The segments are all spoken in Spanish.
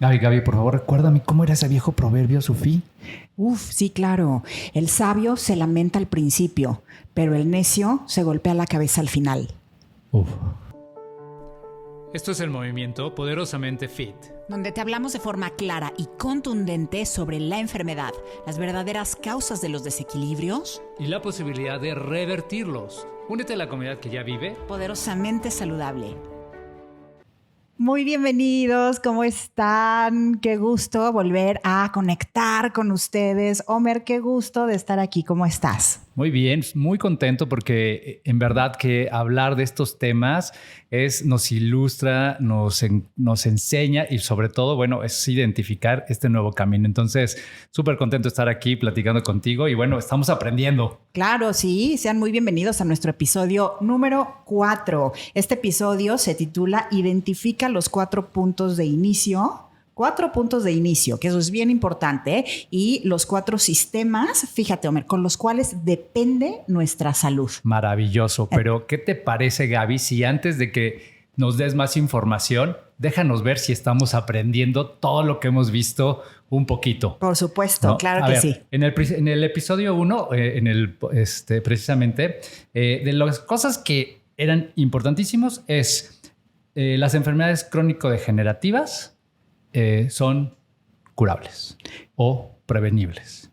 Ay, Gaby, por favor, recuérdame cómo era ese viejo proverbio, Sufí. Sí, claro. El sabio se lamenta al principio, pero el necio se golpea la cabeza al final. Uf. Esto es el movimiento Poderosamente Fit, donde te hablamos de forma clara y contundente sobre la enfermedad, las verdaderas causas de los desequilibrios y la posibilidad de revertirlos. Únete a la comunidad que ya vive poderosamente saludable. Muy bienvenidos, ¿cómo están? Qué gusto volver a conectar con ustedes. Homer, qué gusto de estar aquí. ¿Cómo estás? Muy bien, muy contento porque en verdad que hablar de estos temas nos ilustra, nos enseña y sobre todo, bueno, es identificar este nuevo camino. Entonces, súper contento de estar aquí platicando contigo y bueno, estamos aprendiendo. Claro, sí, sean muy bienvenidos a nuestro episodio número 4. Este episodio se titula Identifica los 4 puntos de inicio. 4 puntos de inicio, que eso es bien importante, y los 4 sistemas, fíjate, Homer, con los cuales depende nuestra salud. Maravilloso, pero ¿qué te parece, Gaby, si antes de que nos des más información, déjanos ver si estamos aprendiendo todo lo que hemos visto un poquito? Por supuesto, ¿no? Claro a que ver, sí. En el episodio 1, precisamente, de las cosas que eran importantísimos es las enfermedades crónico-degenerativas son curables o prevenibles.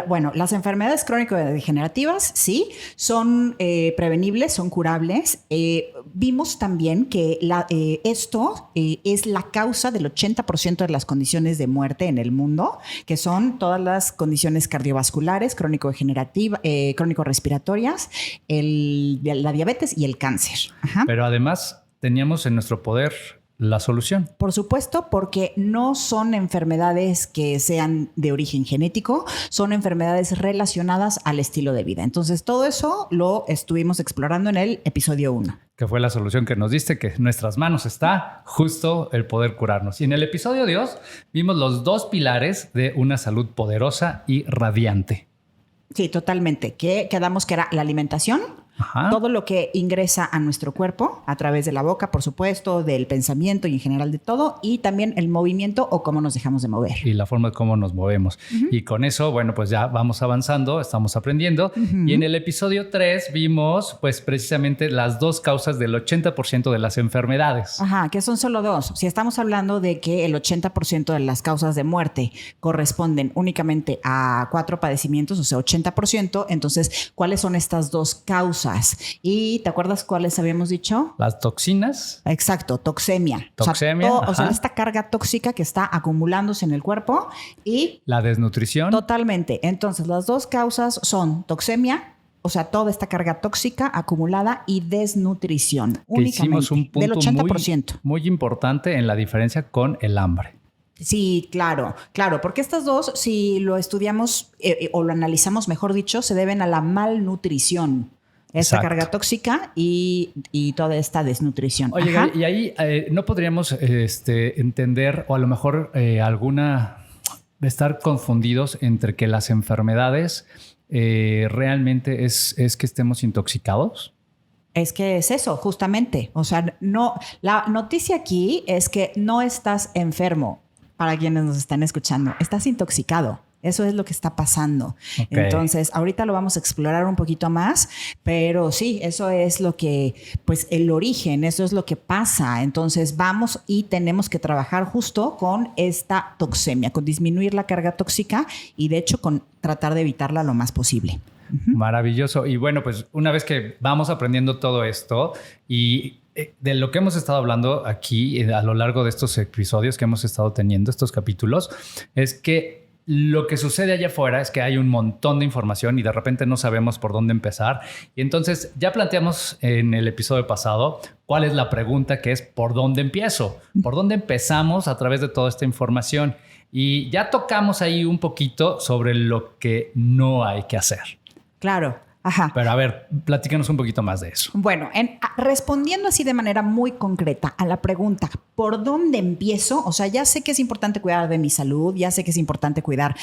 Bueno, las enfermedades crónico-degenerativas, sí, son prevenibles, son curables. Vimos también que esto es la causa del 80% de las condiciones de muerte en el mundo, que son todas las condiciones cardiovasculares, crónico-respiratorias, la diabetes y el cáncer. Ajá. Pero además teníamos en nuestro poder la solución. Por supuesto, porque no son enfermedades que sean de origen genético, son enfermedades relacionadas al estilo de vida. Entonces, todo eso lo estuvimos explorando en el episodio 1. Que fue la solución que nos diste, que en nuestras manos está justo el poder curarnos. Y en el episodio 2 vimos los 2 pilares de una salud poderosa y radiante. Sí, totalmente. Que quedamos que era la alimentación. Ajá. Todo lo que ingresa a nuestro cuerpo a través de la boca, por supuesto, del pensamiento y en general de todo, y también el movimiento o cómo nos dejamos de mover. Y la forma de cómo nos movemos. Uh-huh. Y con eso, bueno, pues ya vamos avanzando, estamos aprendiendo. Uh-huh. Y en el episodio 3 vimos, pues precisamente las 2 causas del 80% de las enfermedades. Ajá, que son solo 2. Si estamos hablando de que el 80% de las causas de muerte corresponden únicamente a 4 padecimientos, o sea, 80%, entonces, ¿cuáles son estas 2 causas? ¿Y te acuerdas cuáles habíamos dicho? Las toxinas. Exacto, toxemia. Toxemia. O sea, esta carga tóxica que está acumulándose en el cuerpo y... la desnutrición. Totalmente. Entonces, las 2 causas son toxemia, o sea, toda esta carga tóxica acumulada y desnutrición. Que únicamente. Hicimos un punto del 80%. Muy importante en la diferencia con el hambre. Sí, claro, porque estas 2, si lo estudiamos o lo analizamos, mejor dicho, se deben a la malnutrición. Esta Exacto. Carga tóxica y toda esta desnutrición. Oye, Gaby, y ahí no podríamos entender o a lo mejor estar confundidos entre que las enfermedades realmente es que estemos intoxicados. Es que es eso, justamente. O sea, no, la noticia aquí es que no estás enfermo, para quienes nos están escuchando, estás intoxicado. Eso es lo que está pasando. Okay. Entonces, ahorita lo vamos a explorar un poquito más, pero sí, eso es lo que, pues el origen, eso es lo que pasa. Entonces, vamos y tenemos que trabajar justo con esta toxemia, con disminuir la carga tóxica y de hecho con tratar de evitarla lo más posible. Uh-huh. Maravilloso. Y bueno, pues una vez que vamos aprendiendo todo esto y de lo que hemos estado hablando aquí a lo largo de estos episodios que hemos estado teniendo, estos capítulos, es que lo que sucede allá afuera es que hay un montón de información y de repente no sabemos por dónde empezar. Y entonces ya planteamos en el episodio pasado cuál es la pregunta, que es ¿por dónde empiezo? ¿Por dónde empezamos a través de toda esta información? Y ya tocamos ahí un poquito sobre lo que no hay que hacer. Claro. Ajá. Pero a ver, platícanos un poquito más de eso. Bueno, respondiendo así de manera muy concreta a la pregunta, ¿por dónde empiezo? O sea, ya sé que es importante cuidar de mi salud, ya sé que es importante cuidar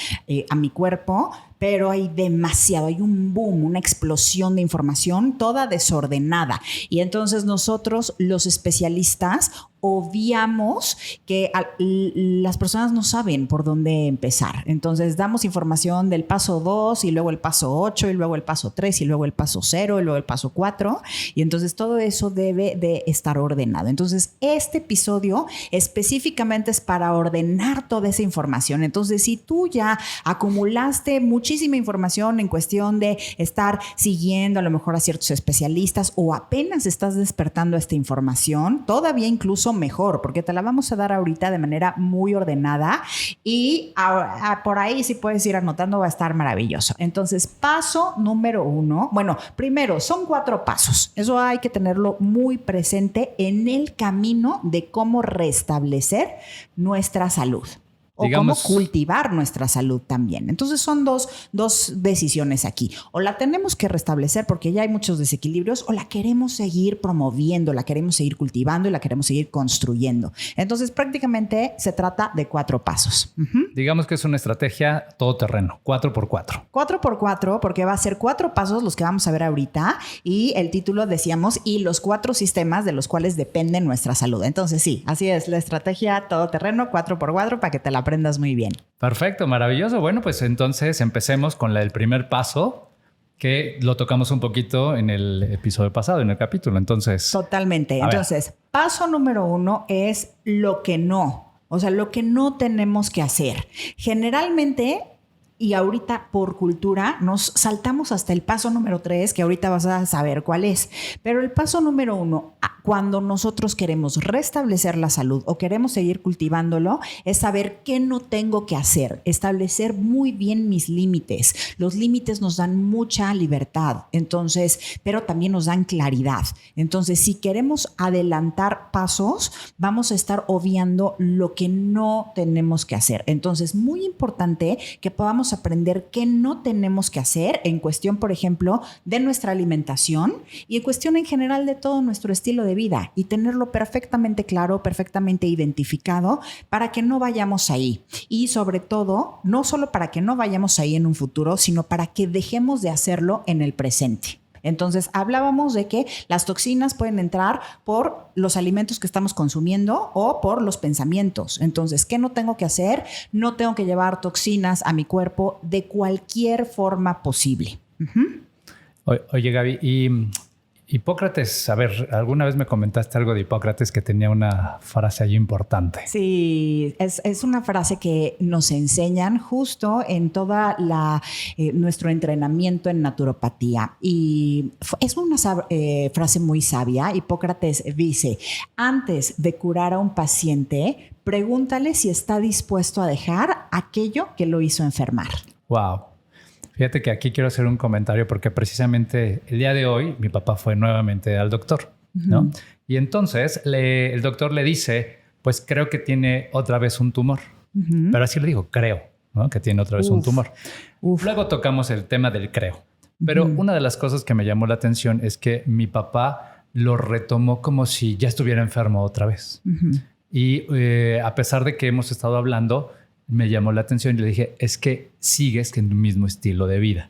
a mi cuerpo, pero hay demasiado, hay un boom, una explosión de información toda desordenada. Y entonces nosotros, los especialistas, obviamos que las personas no saben por dónde empezar. Entonces damos información del paso 2 y luego el paso 8 y luego el paso 3 y luego el paso 0 y luego el paso 4. Y entonces todo eso debe de estar ordenado. Entonces este episodio específicamente es para ordenar toda esa información. Entonces si tú ya acumulaste muchísima información en cuestión de estar siguiendo a lo mejor a ciertos especialistas o apenas estás despertando esta información, todavía incluso mejor, porque te la vamos a dar ahorita de manera muy ordenada y por ahí si puedes ir anotando va a estar maravilloso. Entonces, paso número 1. Bueno, primero, son 4 pasos. Eso hay que tenerlo muy presente en el camino de cómo restablecer nuestra salud. O cómo cultivar nuestra salud también. Entonces son dos decisiones aquí. O la tenemos que restablecer porque ya hay muchos desequilibrios, o la queremos seguir promoviendo, la queremos seguir cultivando y la queremos seguir construyendo. Entonces prácticamente se trata de 4 pasos. Digamos que es una estrategia todoterreno, 4x4. 4x4 porque va a ser 4 pasos los que vamos a ver ahorita y el título decíamos y los 4 sistemas de los cuales depende nuestra salud. Entonces sí, así es, la estrategia todoterreno 4x4 para que te la aprendas muy bien. Perfecto, maravilloso. Bueno, pues entonces empecemos con el primer paso que lo tocamos un poquito en el episodio pasado, en el capítulo. Entonces, totalmente. Entonces, paso número 1 es lo que no. O sea, lo que no tenemos que hacer. Generalmente, y ahorita por cultura, nos saltamos hasta el paso número 3, que ahorita vas a saber cuál es. Pero el paso número 1, cuando nosotros queremos restablecer la salud o queremos seguir cultivándolo, es saber qué no tengo que hacer, establecer muy bien mis límites. Los límites nos dan mucha libertad, entonces, pero también nos dan claridad. Entonces, si queremos adelantar pasos, vamos a estar obviando lo que no tenemos que hacer. Entonces, muy importante que podamos aprender qué no tenemos que hacer en cuestión, por ejemplo, de nuestra alimentación y en cuestión en general de todo nuestro estilo de vida y tenerlo perfectamente claro, perfectamente identificado para que no vayamos ahí. Y sobre todo, no solo para que no vayamos ahí en un futuro, sino para que dejemos de hacerlo en el presente. Entonces, hablábamos de que las toxinas pueden entrar por los alimentos que estamos consumiendo o por los pensamientos. Entonces, ¿qué no tengo que hacer? No tengo que llevar toxinas a mi cuerpo de cualquier forma posible. Oye, Gaby, y Hipócrates, a ver, alguna vez me comentaste algo de Hipócrates que tenía una frase allí importante. Sí, es una frase que nos enseñan justo en toda nuestro entrenamiento en naturopatía. Y es una frase muy sabia. Hipócrates dice, antes de curar a un paciente, pregúntale si está dispuesto a dejar aquello que lo hizo enfermar. Wow. Fíjate que aquí quiero hacer un comentario porque precisamente el día de hoy mi papá fue nuevamente al doctor, ¿no? Y entonces el doctor le dice, pues creo que tiene otra vez un tumor. Pero así le digo, creo, ¿no? Que tiene otra vez un tumor. Luego tocamos el tema del creo. Pero una de las cosas que me llamó la atención es que mi papá lo retomó como si ya estuviera enfermo otra vez. Y a pesar de que hemos estado hablando, me llamó la atención y le dije, es que sigues en tu mismo estilo de vida.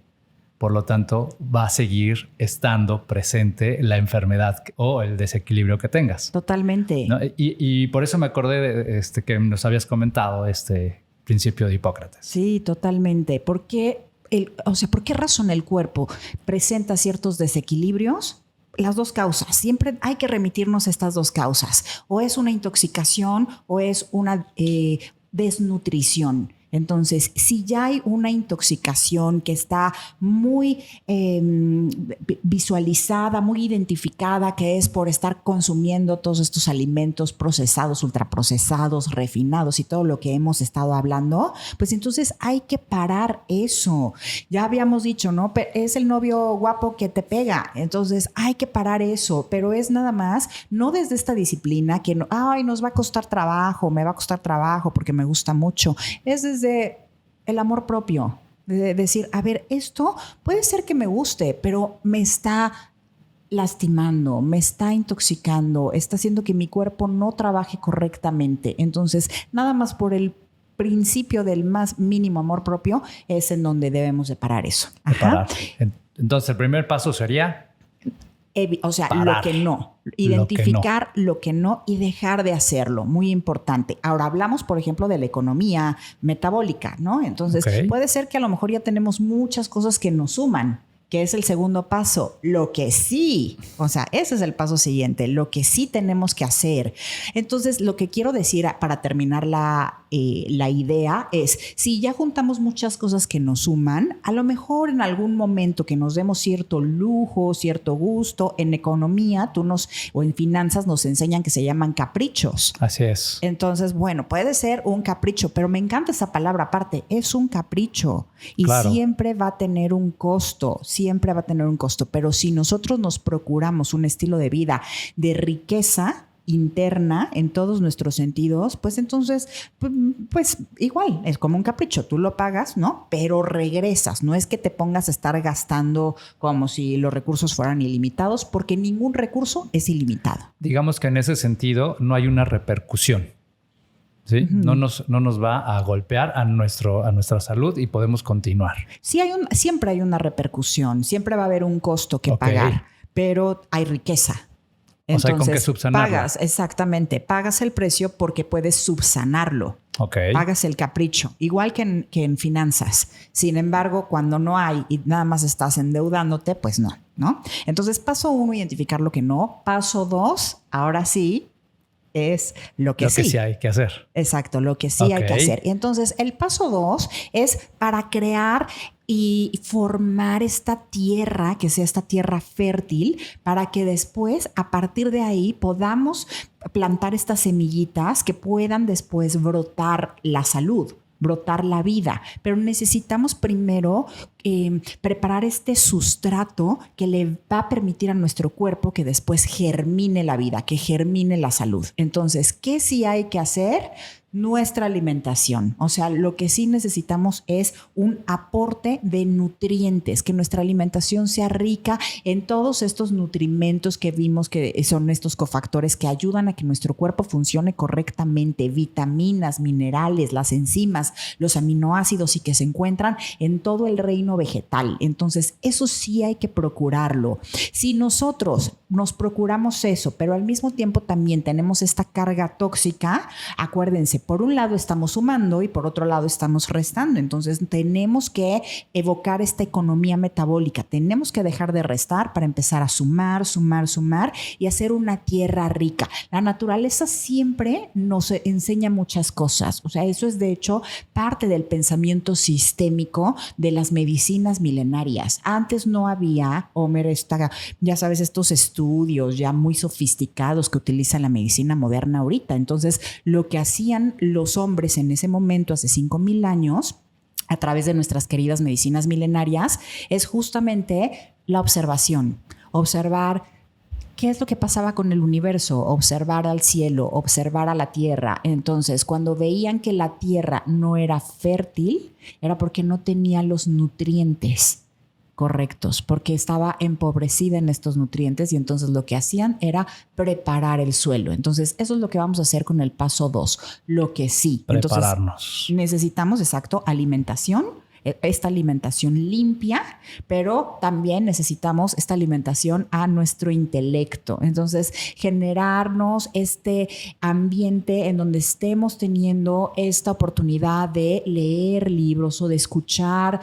Por lo tanto, va a seguir estando presente la enfermedad o el desequilibrio que tengas. Totalmente. ¿No? Y por eso me acordé de que nos habías comentado este principio de Hipócrates. Sí, totalmente. ¿Por qué razón el cuerpo presenta ciertos desequilibrios? Las 2 causas. Siempre hay que remitirnos a estas 2 causas. O es una intoxicación o es una desnutrición. Entonces, si ya hay una intoxicación que está muy visualizada, muy identificada, que es por estar consumiendo todos estos alimentos procesados, ultraprocesados, refinados y todo lo que hemos estado hablando, pues entonces hay que parar eso. Ya habíamos dicho, ¿no? Es el novio guapo que te pega. Entonces, hay que parar eso, pero es nada más, no desde esta disciplina que nos va a costar trabajo, me va a costar trabajo porque me gusta mucho. Es desde el amor propio, de decir, a ver, esto puede ser que me guste, pero me está lastimando, me está intoxicando, está haciendo que mi cuerpo no trabaje correctamente. Entonces, nada más por el principio del más mínimo amor propio es en donde debemos de parar eso. Parar. Entonces, el primer paso sería... O sea, parar. lo que no. Identificar lo que no y dejar de hacerlo. Muy importante. Ahora hablamos, por ejemplo, de la economía metabólica, ¿no? Entonces, puede ser que a lo mejor ya tenemos muchas cosas que nos suman, que es el segundo paso. Lo que sí, o sea, ese es el paso siguiente, lo que sí tenemos que hacer. Entonces, lo que quiero decir para terminar la idea es, si ya juntamos muchas cosas que nos suman, a lo mejor en algún momento que nos demos cierto lujo, cierto gusto, en economía o en finanzas nos enseñan que se llaman caprichos. Así es. Entonces, bueno, puede ser un capricho, pero me encanta esa palabra aparte, es un capricho y claro, siempre va a tener un costo, pero si nosotros nos procuramos un estilo de vida de riqueza interna en todos nuestros sentidos, pues entonces, pues igual, es como un capricho, tú lo pagas, ¿no? Pero regresas, no es que te pongas a estar gastando como si los recursos fueran ilimitados, porque ningún recurso es ilimitado. Digamos que en ese sentido no hay una repercusión, ¿sí? Uh-huh. No nos va a golpear a nuestra salud y podemos continuar. Sí, siempre hay una repercusión, siempre va a haber un costo que pagar, pero hay riqueza. Entonces, o sea, ¿con qué subsanarlo? Pagas el precio porque puedes subsanarlo. Pagas el capricho, igual que en finanzas. Sin embargo, cuando no hay y nada más estás endeudándote, pues no. Entonces, paso 1, identificar lo que no. Paso 2, ahora sí, es lo que sí hay que hacer. Exacto, lo que sí hay que hacer. Y entonces, el paso 2 es para crear y formar esta tierra, que sea esta tierra fértil, para que después, a partir de ahí, podamos plantar estas semillitas que puedan después brotar la salud, brotar la vida. Pero necesitamos primero preparar este sustrato que le va a permitir a nuestro cuerpo que después germine la vida, que germine la salud. Entonces, ¿qué sí hay que hacer? Nuestra alimentación. O sea, lo que sí necesitamos es un aporte de nutrientes, que nuestra alimentación sea rica en todos estos nutrimentos que vimos que son estos cofactores que ayudan a que nuestro cuerpo funcione correctamente, vitaminas, minerales, las enzimas, los aminoácidos y que se encuentran en todo el reino vegetal. Entonces, eso sí hay que procurarlo. Si nosotros nos procuramos eso, pero al mismo tiempo también tenemos esta carga tóxica, acuérdense, por un lado estamos sumando y por otro lado estamos restando. Entonces tenemos que evocar esta economía metabólica. Tenemos que dejar de restar para empezar a sumar y hacer una tierra rica. La naturaleza siempre nos enseña muchas cosas. O sea, eso es de hecho parte del pensamiento sistémico de las medicinas milenarias. Antes no había, Homer, ya sabes, estos estudios ya muy sofisticados que utiliza la medicina moderna ahorita. Entonces, lo que hacían los hombres en ese momento, hace 5,000 años, a través de nuestras queridas medicinas milenarias, es justamente la observación. Observar qué es lo que pasaba con el universo, observar al cielo, observar a la tierra. Entonces, cuando veían que la tierra no era fértil, era porque no tenía los nutrientes correctos, porque estaba empobrecida en estos nutrientes y entonces lo que hacían era preparar el suelo. Entonces, eso es lo que vamos a hacer con el paso 2. Lo que sí. Prepararnos. Entonces, necesitamos, alimentación, esta alimentación limpia, pero también necesitamos esta alimentación a nuestro intelecto. Entonces, generarnos este ambiente en donde estemos teniendo esta oportunidad de leer libros o de escuchar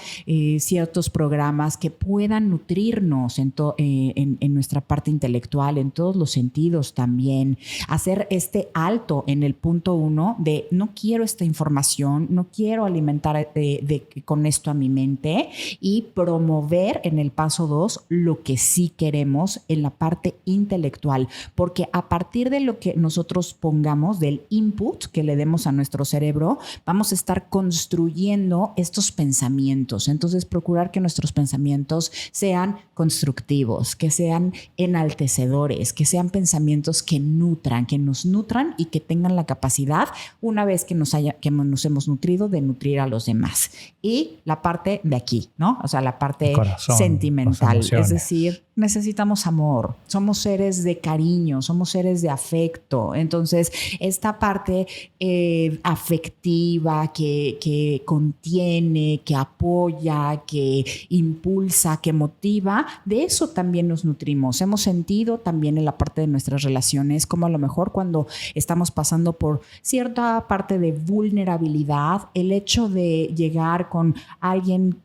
ciertos programas que puedan nutrirnos en nuestra parte intelectual, en todos los sentidos también. Hacer este alto en el punto 1 de no quiero esta información, no quiero alimentar con esto a mi mente, y promover en el paso 2 lo que sí queremos en la parte intelectual, porque a partir de lo que nosotros pongamos, del input que le demos a nuestro cerebro, vamos a estar construyendo estos pensamientos. Entonces, procurar que nuestros pensamientos sean constructivos, que sean enaltecedores, que sean pensamientos que nos nutran y que tengan la capacidad, una vez que nos hemos nutrido, de nutrir a los demás. Y la parte de aquí, ¿no? O sea, la parte corazón, sentimental. las emociones. Es decir, necesitamos amor. Somos seres de cariño, somos seres de afecto. Entonces, esta parte afectiva que contiene, que apoya, que impulsa, que motiva, de eso también nos nutrimos. Hemos sentido también en la parte de nuestras relaciones como a lo mejor cuando estamos pasando por cierta parte de vulnerabilidad, el hecho de llegar con alguien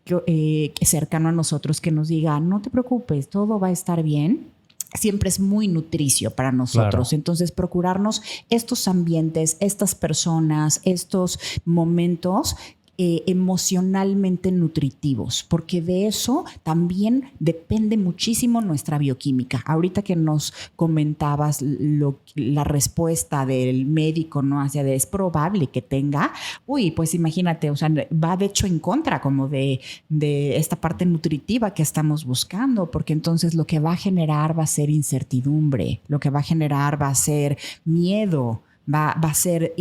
cercano a nosotros que nos diga, no te preocupes, todo va a estar bien, siempre es muy nutricio para nosotros. Claro. Entonces, procurarnos estos ambientes, estas personas, estos momentos emocionalmente nutritivos, porque de eso también depende muchísimo nuestra bioquímica. Ahorita que nos comentabas la respuesta del médico, ¿no? Hacia de es probable que tenga, pues imagínate, o sea, va de hecho en contra como de esta parte nutritiva que estamos buscando, porque entonces lo que va a generar va a ser incertidumbre, lo que va a generar va a ser miedo, va a ser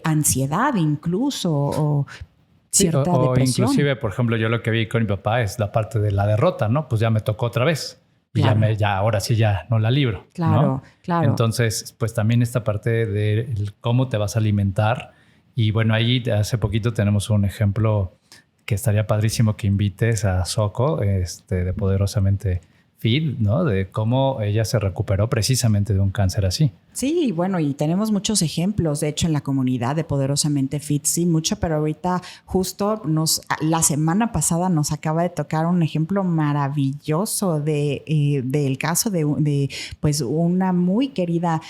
ansiedad incluso o cierta depresión. Inclusive, por ejemplo, yo lo que vi con mi papá es la parte de la derrota, ¿no? Pues ya me tocó otra vez. Y claro. Ahora sí ya no la libro. Claro, ¿no? claro. Entonces, pues también esta parte de cómo te vas a alimentar. Y bueno, ahí hace poquito tenemos un ejemplo que estaría padrísimo que invites a Soco, de Poderosamente Fit, ¿no? De cómo ella se recuperó precisamente de un cáncer así. Sí, bueno, y tenemos muchos ejemplos, de hecho, en la comunidad de Poderosamente Fit, sí, mucho, pero ahorita justo la semana pasada nos acaba de tocar un ejemplo maravilloso del caso de pues una muy querida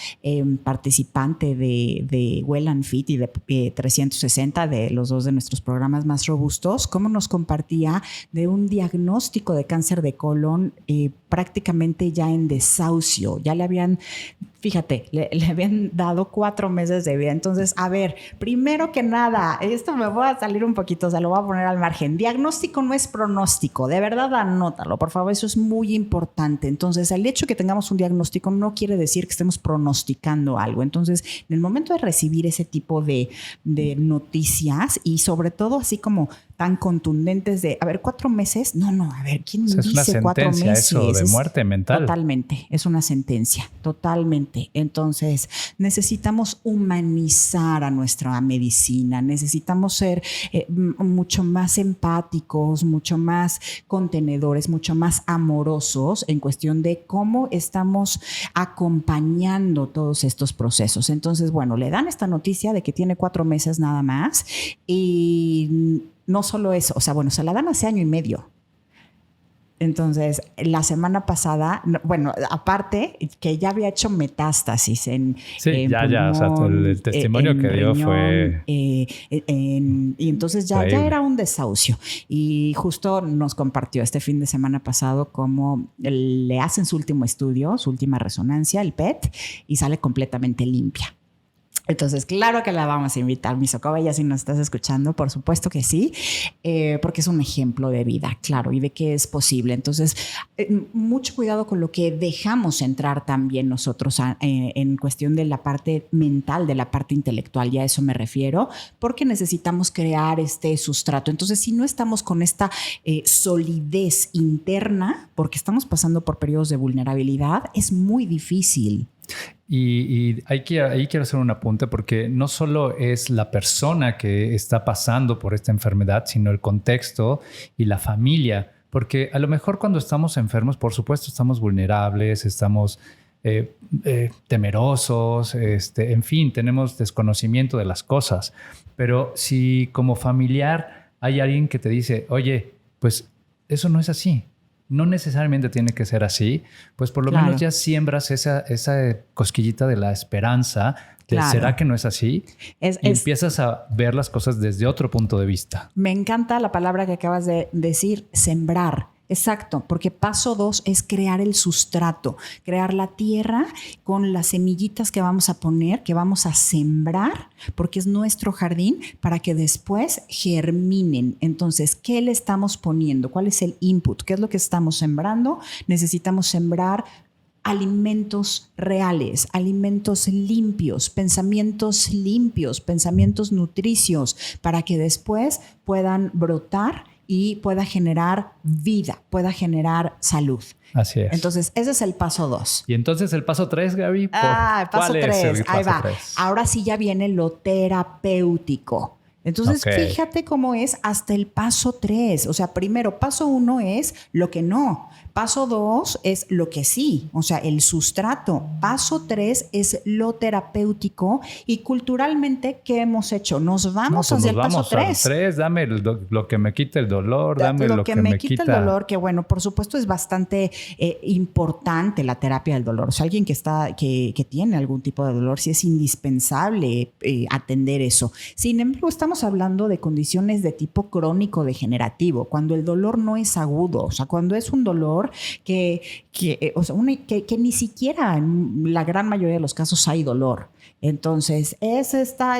participante de Well and Fit y de 360, de los dos de nuestros programas más robustos, cómo nos compartía de un diagnóstico de cáncer de colon prácticamente ya en desahucio, ya le habían... Fíjate, le habían dado 4 meses de vida. Entonces, a ver, primero que nada, esto me voy a salir un poquito, o sea, lo voy a poner al margen. Diagnóstico no es pronóstico. De verdad, anótalo, por favor. Eso es muy importante. Entonces, el hecho de que tengamos un diagnóstico no quiere decir que estemos pronosticando algo. Entonces, en el momento de recibir ese tipo de noticias y sobre todo así como tan contundentes de, a ver, 4 meses. No, a ver, ¿quién dice 4 meses? Eso de muerte mental. Totalmente, es una sentencia, totalmente. Entonces, necesitamos humanizar a nuestra medicina, necesitamos ser mucho más empáticos, mucho más contenedores, mucho más amorosos en cuestión de cómo estamos acompañando todos estos procesos. Entonces, bueno, le dan esta noticia de que tiene 4 meses nada más y no solo eso, o sea, bueno, se la dan hace 1 año y medio. Entonces, la semana pasada, bueno, aparte que ya había hecho metástasis en pulmón, o sea, el testimonio que dio riñón, fue... y entonces ya era un desahucio. Y justo nos compartió este fin de semana pasado cómo le hacen su último estudio, su última resonancia, el PET, y sale completamente limpia. Entonces, claro que la vamos a invitar, mi Soco Bella, si nos estás escuchando, por supuesto que sí, porque es un ejemplo de vida, claro, y de que es posible. Entonces, mucho cuidado con lo que dejamos entrar también nosotros en cuestión de la parte mental, de la parte intelectual, ya a eso me refiero, porque necesitamos crear este sustrato. Entonces, si no estamos con esta solidez interna, porque estamos pasando por periodos de vulnerabilidad, es muy difícil. Y ahí quiero hacer un apunte porque no solo es la persona que está pasando por esta enfermedad, sino el contexto y la familia. Porque a lo mejor cuando estamos enfermos, por supuesto, estamos vulnerables, estamos temerosos, en fin, tenemos desconocimiento de las cosas. Pero si como familiar hay alguien que te dice, oye, pues eso no es así. No necesariamente tiene que ser así, pues por lo menos ya siembras esa cosquillita de la esperanza de ¿será que no es así? Y empiezas a ver las cosas desde otro punto de vista. Me encanta la palabra que acabas de decir, sembrar. Exacto, porque paso 2 es crear el sustrato, crear la tierra con las semillitas que vamos a poner, que vamos a sembrar, porque es nuestro jardín, para que después germinen. Entonces, ¿qué le estamos poniendo? ¿Cuál es el input? ¿Qué es lo que estamos sembrando? Necesitamos sembrar alimentos reales, alimentos limpios, pensamientos nutricios, para que después puedan brotar y pueda generar vida, pueda generar salud. Así es. Entonces, ese es el paso 2. Y entonces el paso 3, Gaby. El paso 3. Ahí va. 3? Ahora sí ya viene lo terapéutico. Entonces, fíjate cómo es hasta el paso 3. O sea, primero, paso 1 es lo que no. Paso 2 es lo que sí, o sea, el sustrato. Paso 3 es lo terapéutico. Y culturalmente, ¿qué hemos hecho? Nos vamos hacia el paso 3. 3, dame lo que me quita el dolor, dame lo que me quita el dolor, que bueno, por supuesto es bastante importante la terapia del dolor. O sea, alguien que tiene algún tipo de dolor, sí es indispensable atender eso. Sin embargo, estamos hablando de condiciones de tipo crónico degenerativo, cuando el dolor no es agudo, o sea, cuando es un dolor que ni siquiera en la gran mayoría de los casos hay dolor. Entonces, es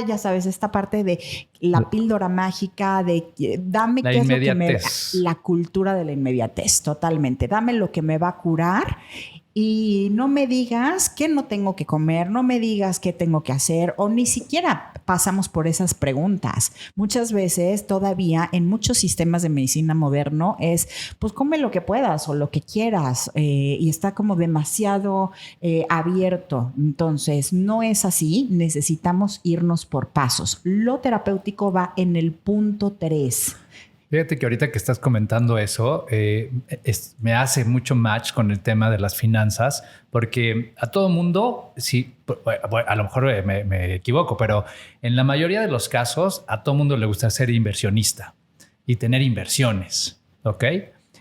ya sabes, esta parte de la píldora mágica, de dame la qué inmediatez. es lo que la cultura de la inmediatez, totalmente. Dame lo que me va a curar. Y no me digas qué no tengo que comer, no me digas qué tengo que hacer, o ni siquiera pasamos por esas preguntas. Muchas veces todavía en muchos sistemas de medicina moderno es, pues come lo que puedas o lo que quieras, y está como demasiado abierto. Entonces, no es así, necesitamos irnos por pasos. Lo terapéutico va en el punto 3. Fíjate que ahorita que estás comentando eso, me hace mucho match con el tema de las finanzas, porque a todo mundo, sí, a lo mejor me equivoco, pero en la mayoría de los casos a todo mundo le gusta ser inversionista y tener inversiones, ¿ok?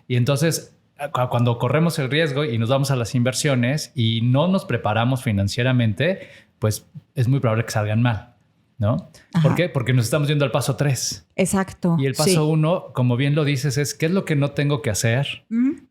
Y entonces cuando corremos el riesgo y nos vamos a las inversiones y no nos preparamos financieramente, pues es muy probable que salgan mal, ¿no? Ajá. ¿Por qué? Porque nos estamos yendo al paso 3. Exacto. Y el paso 1, como bien lo dices, es ¿qué es lo que no tengo que hacer?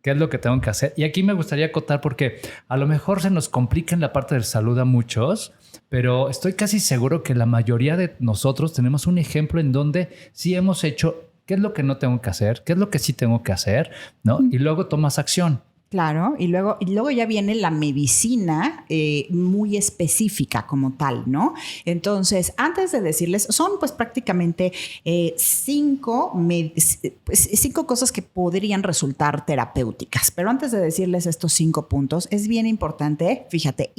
¿Qué es lo que tengo que hacer? Y aquí me gustaría acotar porque a lo mejor se nos complica en la parte de salud a muchos, pero estoy casi seguro que la mayoría de nosotros tenemos un ejemplo en donde sí hemos hecho qué es lo que no tengo que hacer, qué es lo que sí tengo que hacer, ¿no? Y luego tomas acción. Claro, y luego ya viene la medicina muy específica como tal, ¿no? Entonces, antes de decirles, son pues prácticamente 5 cosas que podrían resultar terapéuticas, pero antes de decirles estos 5 puntos, es bien importante, fíjate,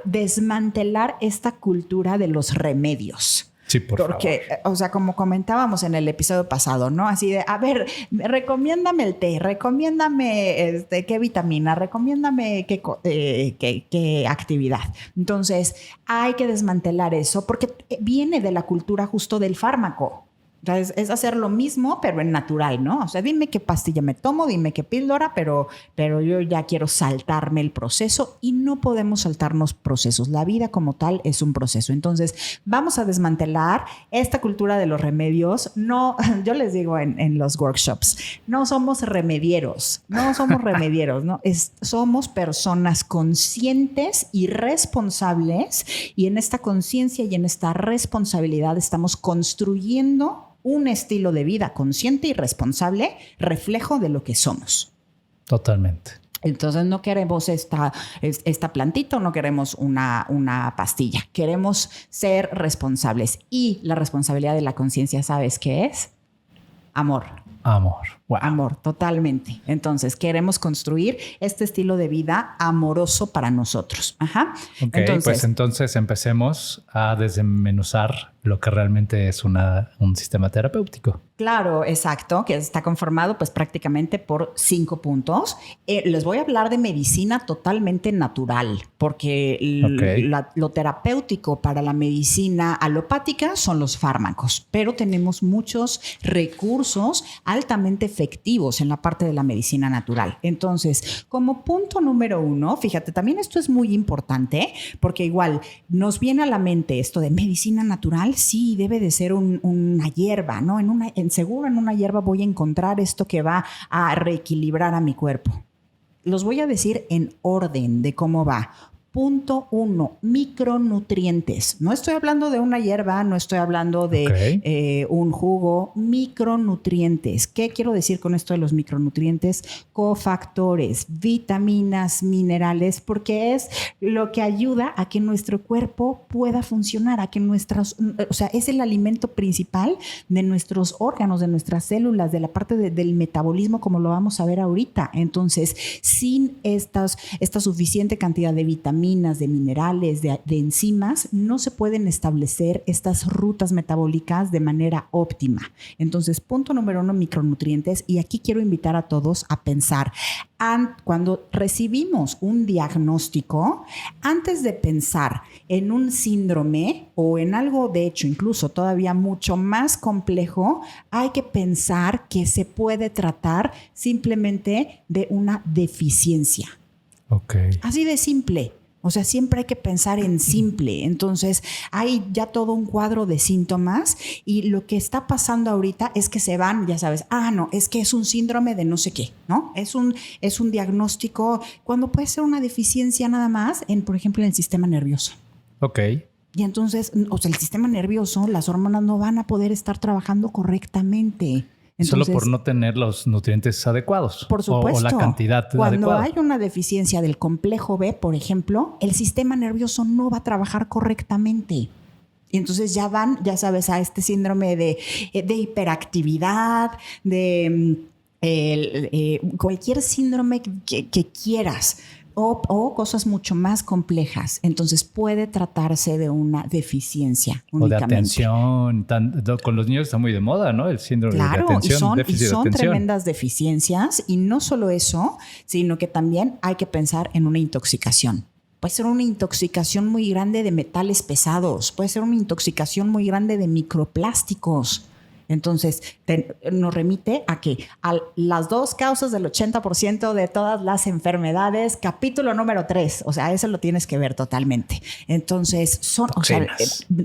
desmantelar esta cultura de los remedios. Sí, Porque, o sea, como comentábamos en el episodio pasado, ¿no? Así de, a ver, recomiéndame el té, recomiéndame qué vitamina, recomiéndame qué actividad. Entonces, hay que desmantelar eso porque viene de la cultura justo del fármaco. Entonces, es hacer lo mismo, pero en natural, ¿no? O sea, dime qué pastilla me tomo, dime qué píldora, pero yo ya quiero saltarme el proceso y no podemos saltarnos procesos. La vida como tal es un proceso. Entonces, vamos a desmantelar esta cultura de los remedios. No, yo les digo en los workshops, no somos remedieros, ¿no? Somos personas conscientes y responsables, y en esta conciencia y en esta responsabilidad estamos construyendo un estilo de vida consciente y responsable, reflejo de lo que somos. Totalmente. Entonces no queremos esta plantita, no queremos una pastilla. Queremos ser responsables. Y la responsabilidad de la conciencia, ¿sabes qué es? Amor. Amor. Wow. Amor, totalmente. Entonces, queremos construir este estilo de vida amoroso para nosotros. Ajá. Ok, pues entonces empecemos a desmenuzar lo que realmente es un sistema terapéutico. Claro, exacto, que está conformado pues prácticamente por 5 puntos. Les voy a hablar de medicina totalmente natural, porque lo terapéutico para la medicina alopática son los fármacos, pero tenemos muchos recursos altamente efectivos en la parte de la medicina natural. Entonces, como punto número 1, fíjate, también esto es muy importante, porque igual nos viene a la mente esto de medicina natural. Sí, debe de ser una hierba, ¿no? Seguro en una hierba voy a encontrar esto que va a reequilibrar a mi cuerpo. Los voy a decir en orden de cómo va. Punto 1, micronutrientes. No estoy hablando de una hierba, no estoy hablando de un jugo. Micronutrientes. ¿Qué quiero decir con esto de los micronutrientes? Cofactores, vitaminas, minerales, porque es lo que ayuda a que nuestro cuerpo pueda funcionar, a que es el alimento principal de nuestros órganos, de nuestras células, de la parte del metabolismo, como lo vamos a ver ahorita. Entonces, sin esta suficiente cantidad de vitaminas, de minerales, de enzimas, no se pueden establecer estas rutas metabólicas de manera óptima. Entonces, punto número 1, micronutrientes. Y aquí quiero invitar a todos a pensar, cuando recibimos un diagnóstico, antes de pensar en un síndrome o en algo, de hecho, incluso todavía mucho más complejo, hay que pensar que se puede tratar simplemente de una deficiencia. Okay. Así de simple. O sea, siempre hay que pensar en simple. Entonces, hay ya todo un cuadro de síntomas y lo que está pasando ahorita es que se van, ya sabes, no, es que es un síndrome de no sé qué, ¿no? Es un diagnóstico cuando puede ser una deficiencia nada más por ejemplo, en el sistema nervioso. Ok. Y entonces, el sistema nervioso, las hormonas no van a poder estar trabajando correctamente. Entonces, solo por no tener los nutrientes adecuados. Por supuesto. O la cantidad adecuada. Cuando hay una deficiencia del complejo B, por ejemplo, el sistema nervioso no va a trabajar correctamente. Y entonces ya van, ya sabes, a este síndrome de hiperactividad, de cualquier síndrome que quieras. O cosas mucho más complejas. Entonces puede tratarse de una deficiencia únicamente. O de atención. Con los niños está muy de moda, ¿no? El síndrome de atención. Y son tremendas deficiencias. Y no solo eso, sino que también hay que pensar en una intoxicación. Puede ser una intoxicación muy grande de metales pesados. Puede ser una intoxicación muy grande de microplásticos. Entonces, nos remite a las dos causas del 80% de todas las enfermedades, capítulo número 3. O sea, eso lo tienes que ver totalmente. Entonces,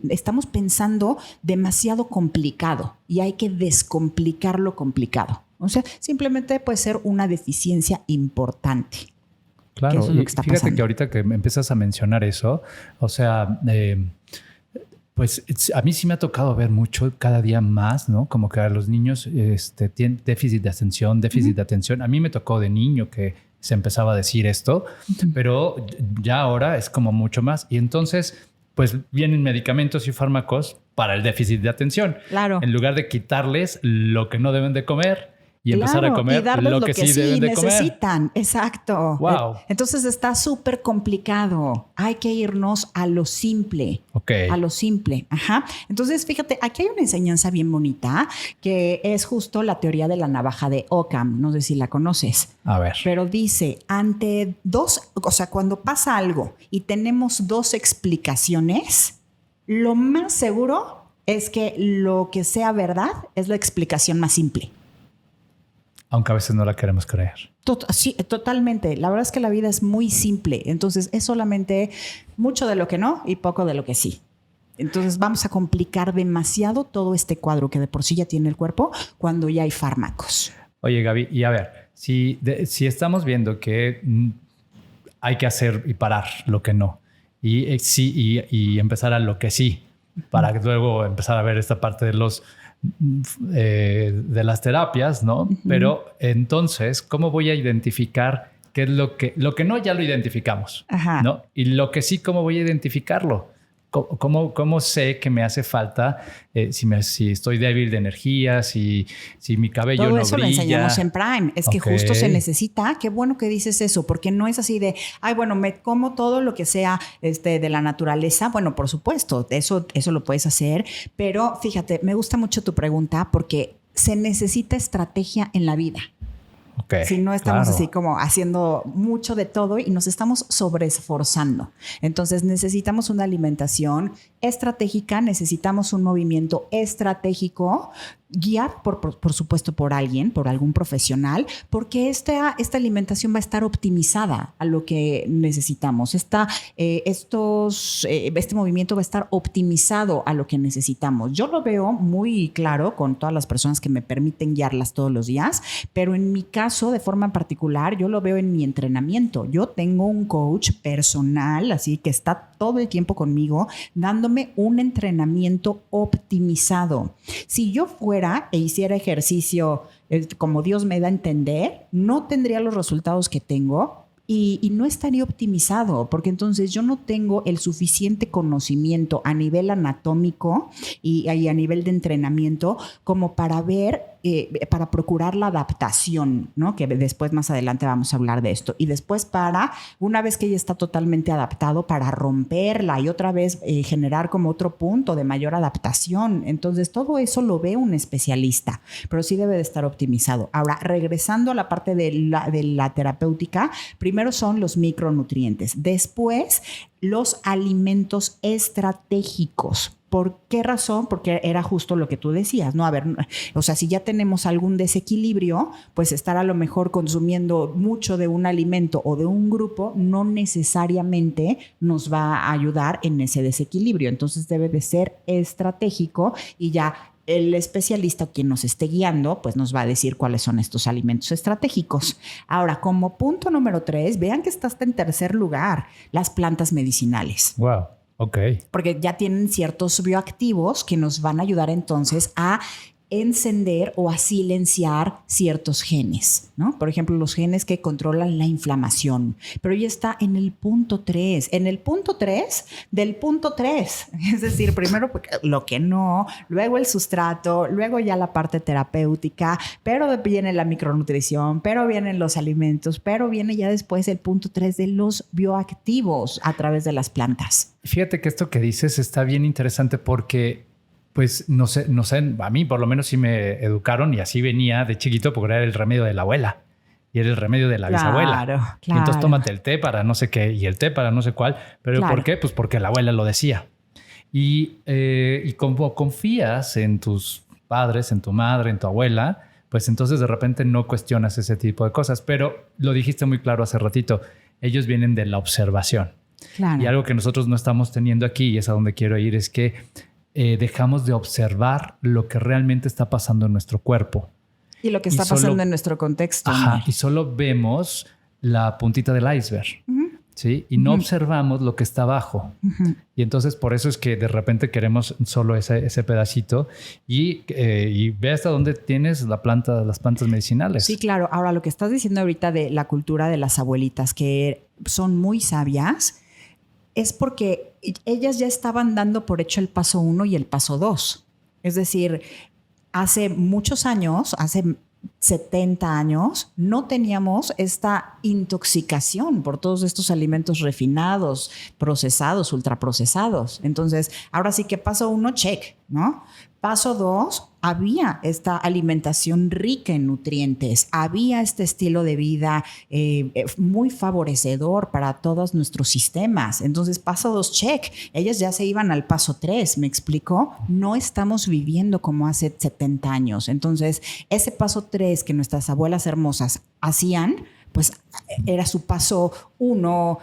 estamos pensando demasiado complicado y hay que descomplicar lo complicado. O sea, simplemente puede ser una deficiencia importante. Claro, eso es lo que está fíjate pasando. Que ahorita que me empiezas a mencionar eso, o sea, pues a mí sí me ha tocado ver mucho cada día más, ¿no? Como que a los niños tienen déficit de atención, A mí me tocó de niño que se empezaba a decir esto, pero ya ahora es como mucho más. Y entonces, pues vienen medicamentos y fármacos para el déficit de atención. Claro. En lugar de quitarles lo que no deben de comer y empezar a comer y darles lo que sí deben de comer. necesitan. Exacto. Wow. Entonces está súper complicado. Hay que irnos a lo simple. Ok. A lo simple. Ajá. Entonces, fíjate, aquí hay una enseñanza bien bonita que es justo la teoría de la navaja de Occam. No sé si la conoces. A ver. Pero dice, cuando pasa algo y tenemos dos explicaciones, lo más seguro es que lo que sea verdad es la explicación más simple. Aunque a veces no la queremos creer. Sí, totalmente. La verdad es que la vida es muy simple. Entonces es solamente mucho de lo que no y poco de lo que sí. Entonces vamos a complicar demasiado todo este cuadro que de por sí ya tiene el cuerpo cuando ya hay fármacos. Oye, Gaby, y a ver, si estamos viendo que hay que hacer y parar lo que no y empezar a lo que sí, para luego empezar a ver esta parte de de las terapias, ¿no? Uh-huh. Pero entonces, ¿cómo voy a identificar qué es lo que no ya lo identificamos? Ajá. ¿No? Y lo que sí, ¿cómo voy a identificarlo? ¿Cómo sé que me hace falta si estoy débil de energía, si mi cabello no brilla? Todo eso lo enseñamos en Prime. Es que justo se necesita. Qué bueno que dices eso, porque no es así de, me como todo lo que sea de la naturaleza. Bueno, por supuesto, eso lo puedes hacer. Pero fíjate, me gusta mucho tu pregunta porque se necesita estrategia en la vida. Okay, si no estamos así como haciendo mucho de todo y nos estamos sobreesforzando. Entonces necesitamos una alimentación estratégica, necesitamos un movimiento estratégico guiar, por supuesto, por alguien, por algún profesional, porque esta alimentación va a estar optimizada a lo que necesitamos. Este movimiento va a estar optimizado a lo que necesitamos. Yo lo veo muy claro con todas las personas que me permiten guiarlas todos los días, pero en mi caso, de forma particular, yo lo veo en mi entrenamiento. Yo tengo un coach personal, así que está todo el tiempo conmigo, dándome un entrenamiento optimizado. Si yo fuera e hiciera ejercicio como Dios me da a entender, no tendría los resultados que tengo y no estaría optimizado, porque entonces yo no tengo el suficiente conocimiento a nivel anatómico y a nivel de entrenamiento como para para procurar la adaptación, ¿no? Que después, más adelante, vamos a hablar de esto. Y después una vez que ya está totalmente adaptado, para romperla y otra vez generar como otro punto de mayor adaptación. Entonces, todo eso lo ve un especialista, pero sí debe de estar optimizado. Ahora, regresando a la parte de la terapéutica, primero son los micronutrientes, después los alimentos estratégicos. ¿Por qué razón? Porque era justo lo que tú decías, ¿no? A ver, o sea, si ya tenemos algún desequilibrio, pues estar a lo mejor consumiendo mucho de un alimento o de un grupo no necesariamente nos va a ayudar en ese desequilibrio. Entonces debe de ser estratégico y ya el especialista, quien nos esté guiando, pues nos va a decir cuáles son estos alimentos estratégicos. Ahora, como punto número 3, vean que está hasta en tercer lugar, las plantas medicinales. Wow. Ok. Porque ya tienen ciertos bioactivos que nos van a ayudar entonces a encender o a silenciar ciertos genes, ¿no? Por ejemplo, los genes que controlan la inflamación. Pero ya está en el punto 3. En el punto 3 del punto 3. Es decir, primero lo que no, luego el sustrato, luego ya la parte terapéutica, pero viene la micronutrición, pero vienen los alimentos, pero viene ya después el punto 3 de los bioactivos a través de las plantas. Fíjate que esto que dices está bien interesante porque pues no sé, a mí por lo menos sí me educaron y así venía de chiquito porque era el remedio de la abuela y era el remedio de la bisabuela. Claro. Y entonces tómate el té para no sé qué y el té para no sé cuál. ¿Pero por qué? Pues porque la abuela lo decía. Y como confías en tus padres, en tu madre, en tu abuela, pues entonces de repente no cuestionas ese tipo de cosas. Pero lo dijiste muy claro hace ratito, ellos vienen de la observación. Claro. Y algo que nosotros no estamos teniendo aquí, y es a donde quiero ir, es que dejamos de observar lo que realmente está pasando en nuestro cuerpo. Y lo que está pasando en nuestro contexto. Ajá, ¿no? y solo vemos la puntita del iceberg. ¿Sí? Y no observamos lo que está abajo. Y entonces por eso es que de repente queremos solo ese pedacito y ve hasta dónde tienes las plantas medicinales. Sí, claro. Ahora, lo que estás diciendo ahorita de la cultura de las abuelitas, que son muy sabias, es porque ellas ya estaban dando por hecho el paso 1 y el paso 2. Es decir, hace muchos años, hace 70 años, no teníamos esta intoxicación por todos estos alimentos refinados, procesados, ultraprocesados. Entonces, ahora sí que paso 1, check, ¿no? Paso 2, había esta alimentación rica en nutrientes, había este estilo de vida muy favorecedor para todos nuestros sistemas. Entonces, paso 2, check. Ellas ya se iban al paso 3, ¿me explico? No estamos viviendo como hace 70 años. Entonces, ese paso 3 que nuestras abuelas hermosas hacían, pues era su paso 1,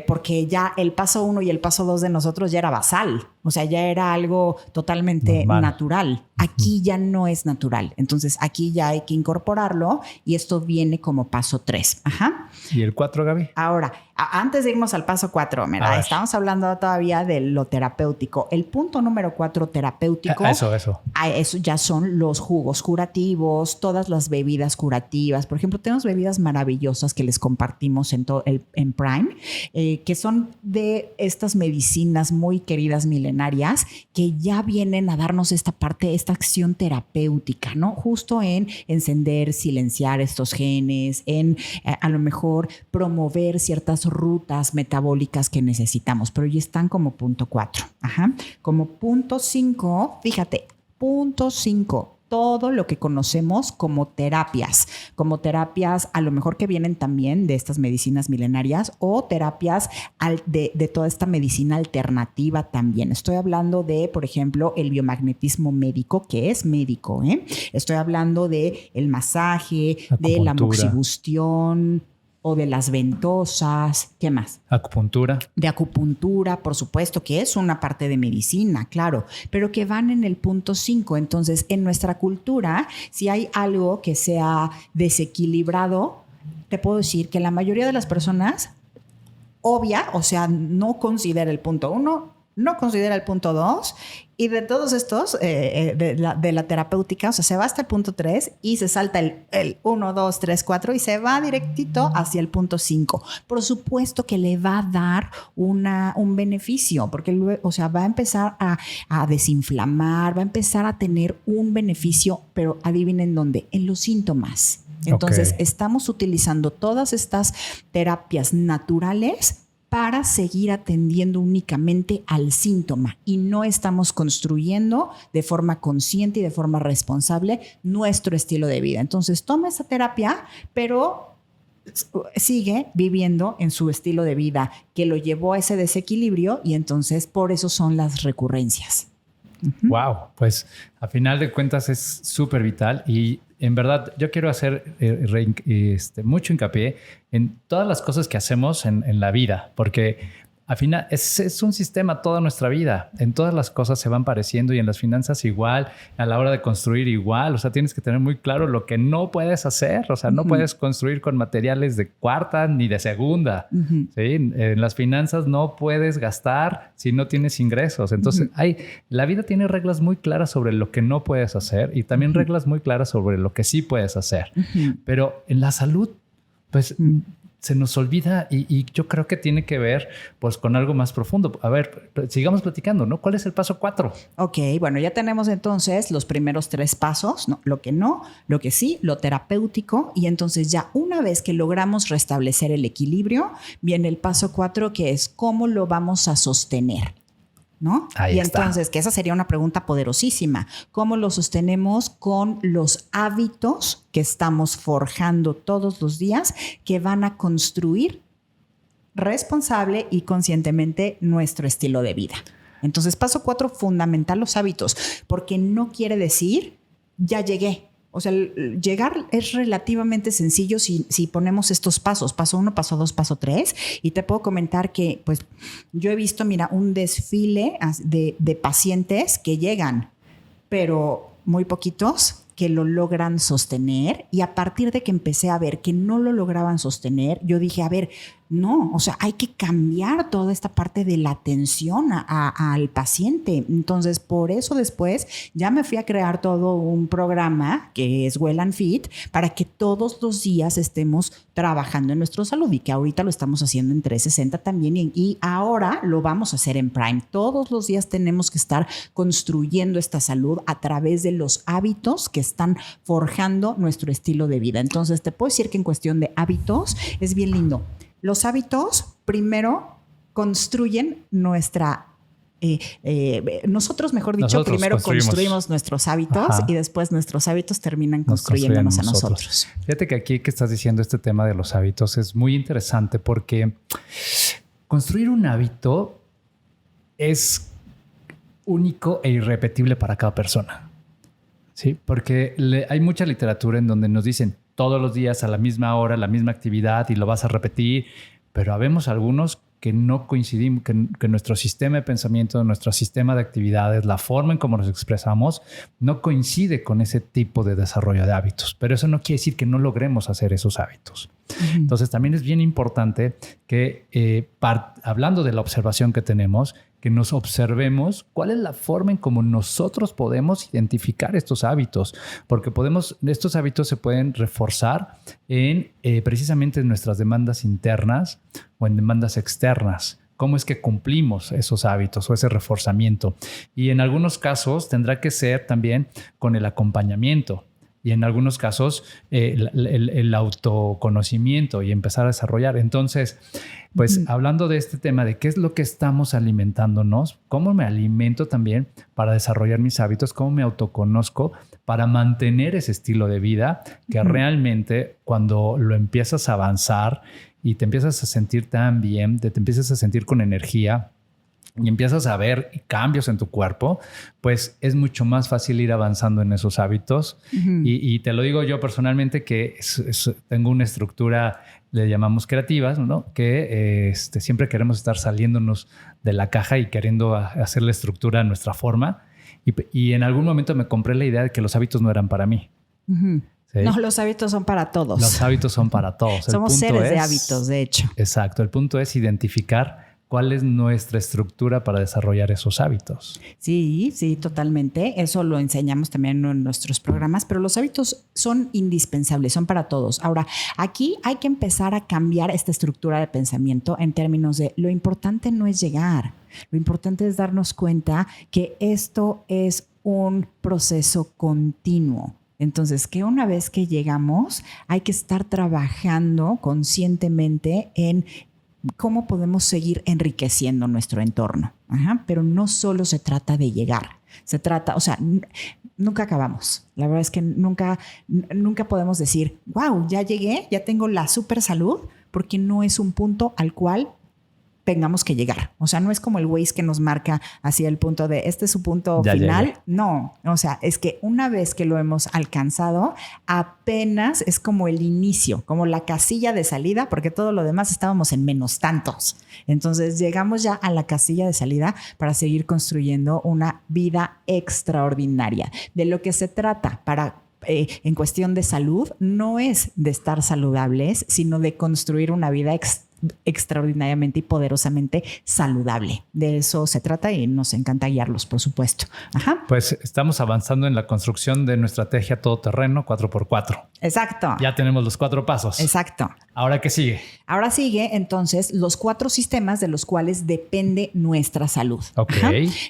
porque ya el paso 1 y el paso 2 de nosotros ya era basal. O sea, ya era algo totalmente natural. Aquí ya no es natural. Entonces, aquí ya hay que incorporarlo y esto viene como paso 3. Ajá. ¿Y el 4, Gaby? Ahora, antes de irnos al paso 4, ¿verdad? Estamos hablando todavía de lo terapéutico. El punto número 4 terapéutico. Eso. Eso ya son los jugos curativos, todas las bebidas curativas. Por ejemplo, tenemos bebidas maravillosas que les compartimos en Prime, que son de estas medicinas muy queridas milenarias que ya vienen a darnos esta parte, esta acción terapéutica, ¿no? Justo en encender, silenciar estos genes, en a lo mejor promover ciertas rutas metabólicas que necesitamos, pero ya están como punto 4. Ajá. Como punto 5, fíjate, punto 5. todo lo que conocemos como terapias a lo mejor que vienen también de estas medicinas milenarias o terapias de toda esta medicina alternativa también. Estoy hablando de, por ejemplo, el biomagnetismo médico, que es médico, ¿eh? Estoy hablando de el masaje, de la moxibustión o de las ventosas. ¿Qué más? Acupuntura. De acupuntura, por supuesto, que es una parte de medicina, claro, pero que van en el punto 5. Entonces, en nuestra cultura, si hay algo que sea desequilibrado, te puedo decir que la mayoría de las personas no considera el punto 1, no considera el punto 2, y de todos estos, de la terapéutica, o sea, se va hasta el punto 3 y se salta el 1, 2, 3, 4 y se va directito hacia el punto 5. Por supuesto que le va a dar un beneficio, porque luego, o sea, va a empezar a desinflamar, va a empezar a tener un beneficio, pero adivinen dónde, en los síntomas. Entonces, estamos utilizando todas estas terapias naturales para seguir atendiendo únicamente al síntoma y no estamos construyendo de forma consciente y de forma responsable nuestro estilo de vida. Entonces, toma esa terapia, pero sigue viviendo en su estilo de vida que lo llevó a ese desequilibrio y entonces por eso son las recurrencias. Wow, pues a final de cuentas es súper vital y en verdad yo quiero hacer mucho hincapié en todas las cosas que hacemos en la vida, porque al final es un sistema toda nuestra vida. En todas las cosas se van pareciendo y en las finanzas igual, a la hora de construir igual. O sea, tienes que tener muy claro lo que no puedes hacer. O sea, no puedes construir con materiales de cuarta ni de segunda. ¿Sí? En las finanzas no puedes gastar si no tienes ingresos. Entonces, la vida tiene reglas muy claras sobre lo que no puedes hacer y también reglas muy claras sobre lo que sí puedes hacer. Pero en la salud, pues... se nos olvida y yo creo que tiene que ver pues con algo más profundo. A ver, sigamos platicando, ¿no? ¿Cuál es el paso 4? Ok, bueno, ya tenemos entonces los primeros 3 pasos, ¿no? Lo que no, lo que sí, lo terapéutico, y entonces ya una vez que logramos restablecer el equilibrio, viene el paso 4, que es cómo lo vamos a sostener, ¿no? Ahí está. Entonces, que esa sería una pregunta poderosísima. ¿Cómo lo sostenemos con los hábitos que estamos forjando todos los días que van a construir responsable y conscientemente nuestro estilo de vida? Entonces, paso 4, fundamental los hábitos, porque no quiere decir ya llegué. O sea, llegar es relativamente sencillo si ponemos estos pasos, paso 1, paso 2, paso 3. Y te puedo comentar que pues yo he visto, mira, un desfile de pacientes que llegan, pero muy poquitos que lo logran sostener. Y a partir de que empecé a ver que no lo lograban sostener, yo dije, a ver, no, o sea, hay que cambiar toda esta parte de la atención al paciente. Entonces, por eso después ya me fui a crear todo un programa que es Well and Fit para que todos los días estemos trabajando en nuestra salud y que ahorita lo estamos haciendo en 360 también y ahora lo vamos a hacer en Prime. Todos los días tenemos que estar construyendo esta salud a través de los hábitos que están forjando nuestro estilo de vida. Entonces, te puedo decir que en cuestión de hábitos es bien lindo. Los hábitos primero construyen nuestra... nosotros primero construimos nuestros hábitos y después nuestros hábitos terminan construyéndonos a nosotros. Fíjate que aquí que estás diciendo este tema de los hábitos es muy interesante porque construir un hábito es único e irrepetible para cada persona. Sí, porque hay mucha literatura en donde nos dicen todos los días a la misma hora, la misma actividad y lo vas a repetir, pero habemos algunos que no coincidimos, que nuestro sistema de pensamiento, nuestro sistema de actividades, la forma en cómo nos expresamos, no coincide con ese tipo de desarrollo de hábitos. Pero eso no quiere decir que no logremos hacer esos hábitos. Entonces también es bien importante que, hablando de la observación que tenemos, que nos observemos cuál es la forma en cómo nosotros podemos identificar estos hábitos, porque estos hábitos se pueden reforzar precisamente en nuestras demandas internas o en demandas externas. ¿Cómo es que cumplimos esos hábitos o ese reforzamiento? Y en algunos casos tendrá que ser también con el acompañamiento. y en algunos casos el autoconocimiento y empezar a desarrollar. Entonces, pues hablando de este tema de qué es lo que estamos alimentándonos, cómo me alimento también para desarrollar mis hábitos, cómo me autoconozco para mantener ese estilo de vida que realmente cuando lo empiezas a avanzar y te empiezas a sentir tan bien, te empiezas a sentir con energía y empiezas a ver cambios en tu cuerpo, pues es mucho más fácil ir avanzando en esos hábitos. Y te lo digo yo personalmente que tengo una estructura, le llamamos creativas, ¿no? Que siempre queremos estar saliéndonos de la caja y queriendo hacer la estructura a nuestra forma. Y en algún momento me compré la idea de que los hábitos no eran para mí. ¿Sí? No, los hábitos son para todos. Los hábitos son para todos. Somos seres de hábitos, de hecho. Exacto. El punto es identificar cuál es nuestra estructura para desarrollar esos hábitos. Sí, sí, totalmente. Eso lo enseñamos también en nuestros programas, pero los hábitos son indispensables, son para todos. Ahora, aquí hay que empezar a cambiar esta estructura de pensamiento en términos de lo importante no es llegar, lo importante es darnos cuenta que esto es un proceso continuo. Entonces, que una vez que llegamos, hay que estar trabajando conscientemente en cómo podemos seguir enriqueciendo nuestro entorno. Pero no solo se trata de llegar, se trata, o sea, nunca acabamos. La verdad es que nunca podemos decir, wow, ya llegué, ya tengo la super salud, porque no es un punto al cual tengamos que llegar. O sea, no es como el Waze que nos marca hacia el punto de este es su punto ya final. Llegué. No, o sea, es que una vez que lo hemos alcanzado, apenas es como el inicio, como la casilla de salida, porque todo lo demás estábamos en menos tantos. Entonces llegamos ya a la casilla de salida para seguir construyendo una vida extraordinaria. De lo que se trata en cuestión de salud no es de estar saludables, sino de construir una vida extraordinariamente y poderosamente saludable. De eso se trata y nos encanta guiarlos, por supuesto. Pues estamos avanzando en la construcción de nuestra estrategia todoterreno 4x4. Exacto. Ya tenemos los 4 pasos. Exacto. ¿Ahora qué sigue? Ahora sigue entonces los 4 sistemas de los cuales depende nuestra salud. Ok.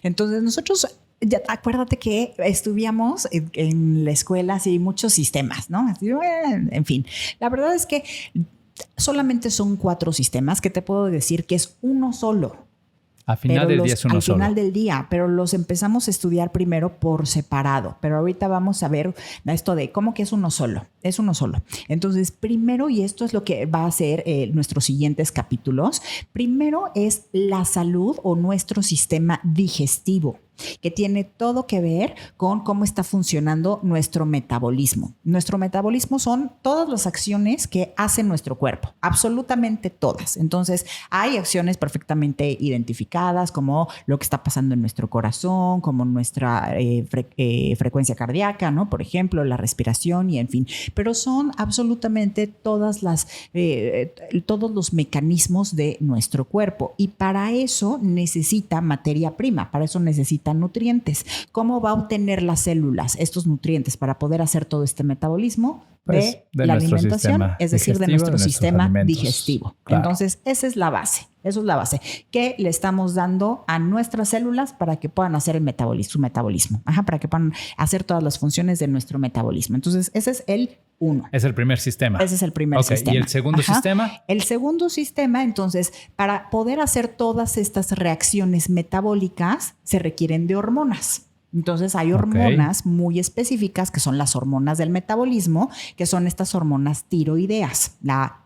Entonces nosotros... Ya, acuérdate que estudiamos en la escuela así muchos sistemas, ¿no? Así, en fin, la verdad es que solamente son 4 sistemas que te puedo decir que es uno solo. Al final del día es uno solo. Al final del día, pero los empezamos a estudiar primero por separado. Pero ahorita vamos a ver esto de cómo que es uno solo. Es uno solo. Entonces, primero, y esto es lo que va a ser nuestros siguientes capítulos, primero es la salud o nuestro sistema digestivo, que tiene todo que ver con cómo está funcionando nuestro metabolismo. Nuestro metabolismo son todas las acciones que hace nuestro cuerpo, absolutamente todas. Entonces, hay acciones perfectamente identificadas como lo que está pasando en nuestro corazón, como nuestra frecuencia cardíaca, ¿no? Por ejemplo, la respiración y en fin. Pero son absolutamente todos los mecanismos de nuestro cuerpo y para eso necesita materia prima, para eso necesita nutrientes. ¿Cómo va a obtener las células estos nutrientes para poder hacer todo este metabolismo? Pues, de la alimentación, es decir, de nuestro sistema digestivo. Claro. Entonces, esa es la base. Eso es la base. ¿Qué le estamos dando a nuestras células para que puedan hacer su metabolismo? Para que puedan hacer todas las funciones de nuestro metabolismo. Entonces, ese es el 1. Es el primer sistema. Ese es el primer sistema. ¿Y el segundo sistema? El segundo sistema, entonces, para poder hacer todas estas reacciones metabólicas, se requieren de hormonas. Entonces hay hormonas muy específicas que son las hormonas del metabolismo, que son estas hormonas tiroideas, la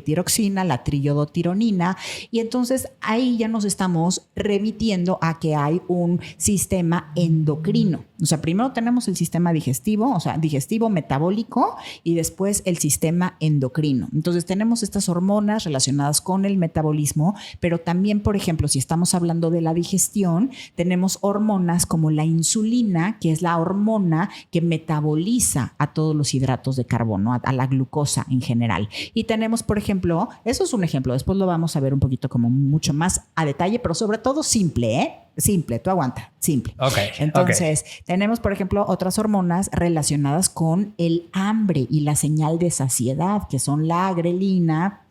tiroxina, la triiodotironina, y entonces ahí ya nos estamos remitiendo a que hay un sistema endocrino. O sea, primero tenemos el sistema digestivo, o sea, digestivo metabólico, y después el sistema endocrino. Entonces tenemos estas hormonas relacionadas con el metabolismo, pero también, por ejemplo, si estamos hablando de la digestión, tenemos hormonas como la insulina, que es la hormona que metaboliza a todos los hidratos de carbono, a la glucosa en general. Y tenemos, por ejemplo, eso es un ejemplo, después lo vamos a ver un poquito como mucho más a detalle, pero sobre todo simple, simple, tú aguanta, simple. Entonces, tenemos, por ejemplo, otras hormonas relacionadas con el hambre y la señal de saciedad, que son la grelina,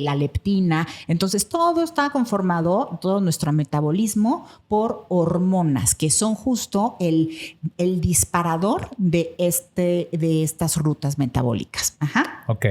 la leptina. Entonces, todo está conformado, todo nuestro metabolismo, por hormonas, que son justo el disparador de estas rutas metabólicas. Ajá. Ok.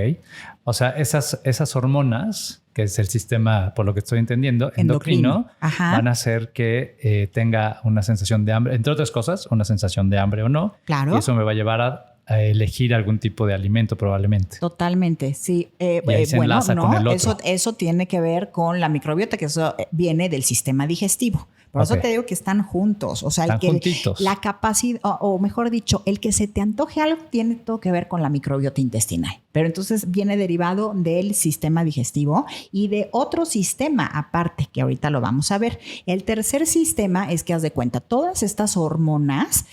O sea, esas hormonas, que es el sistema, por lo que estoy entendiendo, endocrino, van a hacer que tenga una sensación de hambre, entre otras cosas, una sensación de hambre o no. Claro. Y eso me va a llevar a elegir algún tipo de alimento probablemente. Totalmente, sí. Y ahí se enlaza con el otro. Eso tiene que ver con la microbiota, que eso viene del sistema digestivo. Por eso te digo que están juntos. O sea, están juntitos. La capacidad, o mejor dicho, el que se te antoje algo tiene todo que ver con la microbiota intestinal. Pero entonces viene derivado del sistema digestivo y de otro sistema aparte, que ahorita lo vamos a ver. El tercer sistema es que, haz de cuenta, todas estas hormonas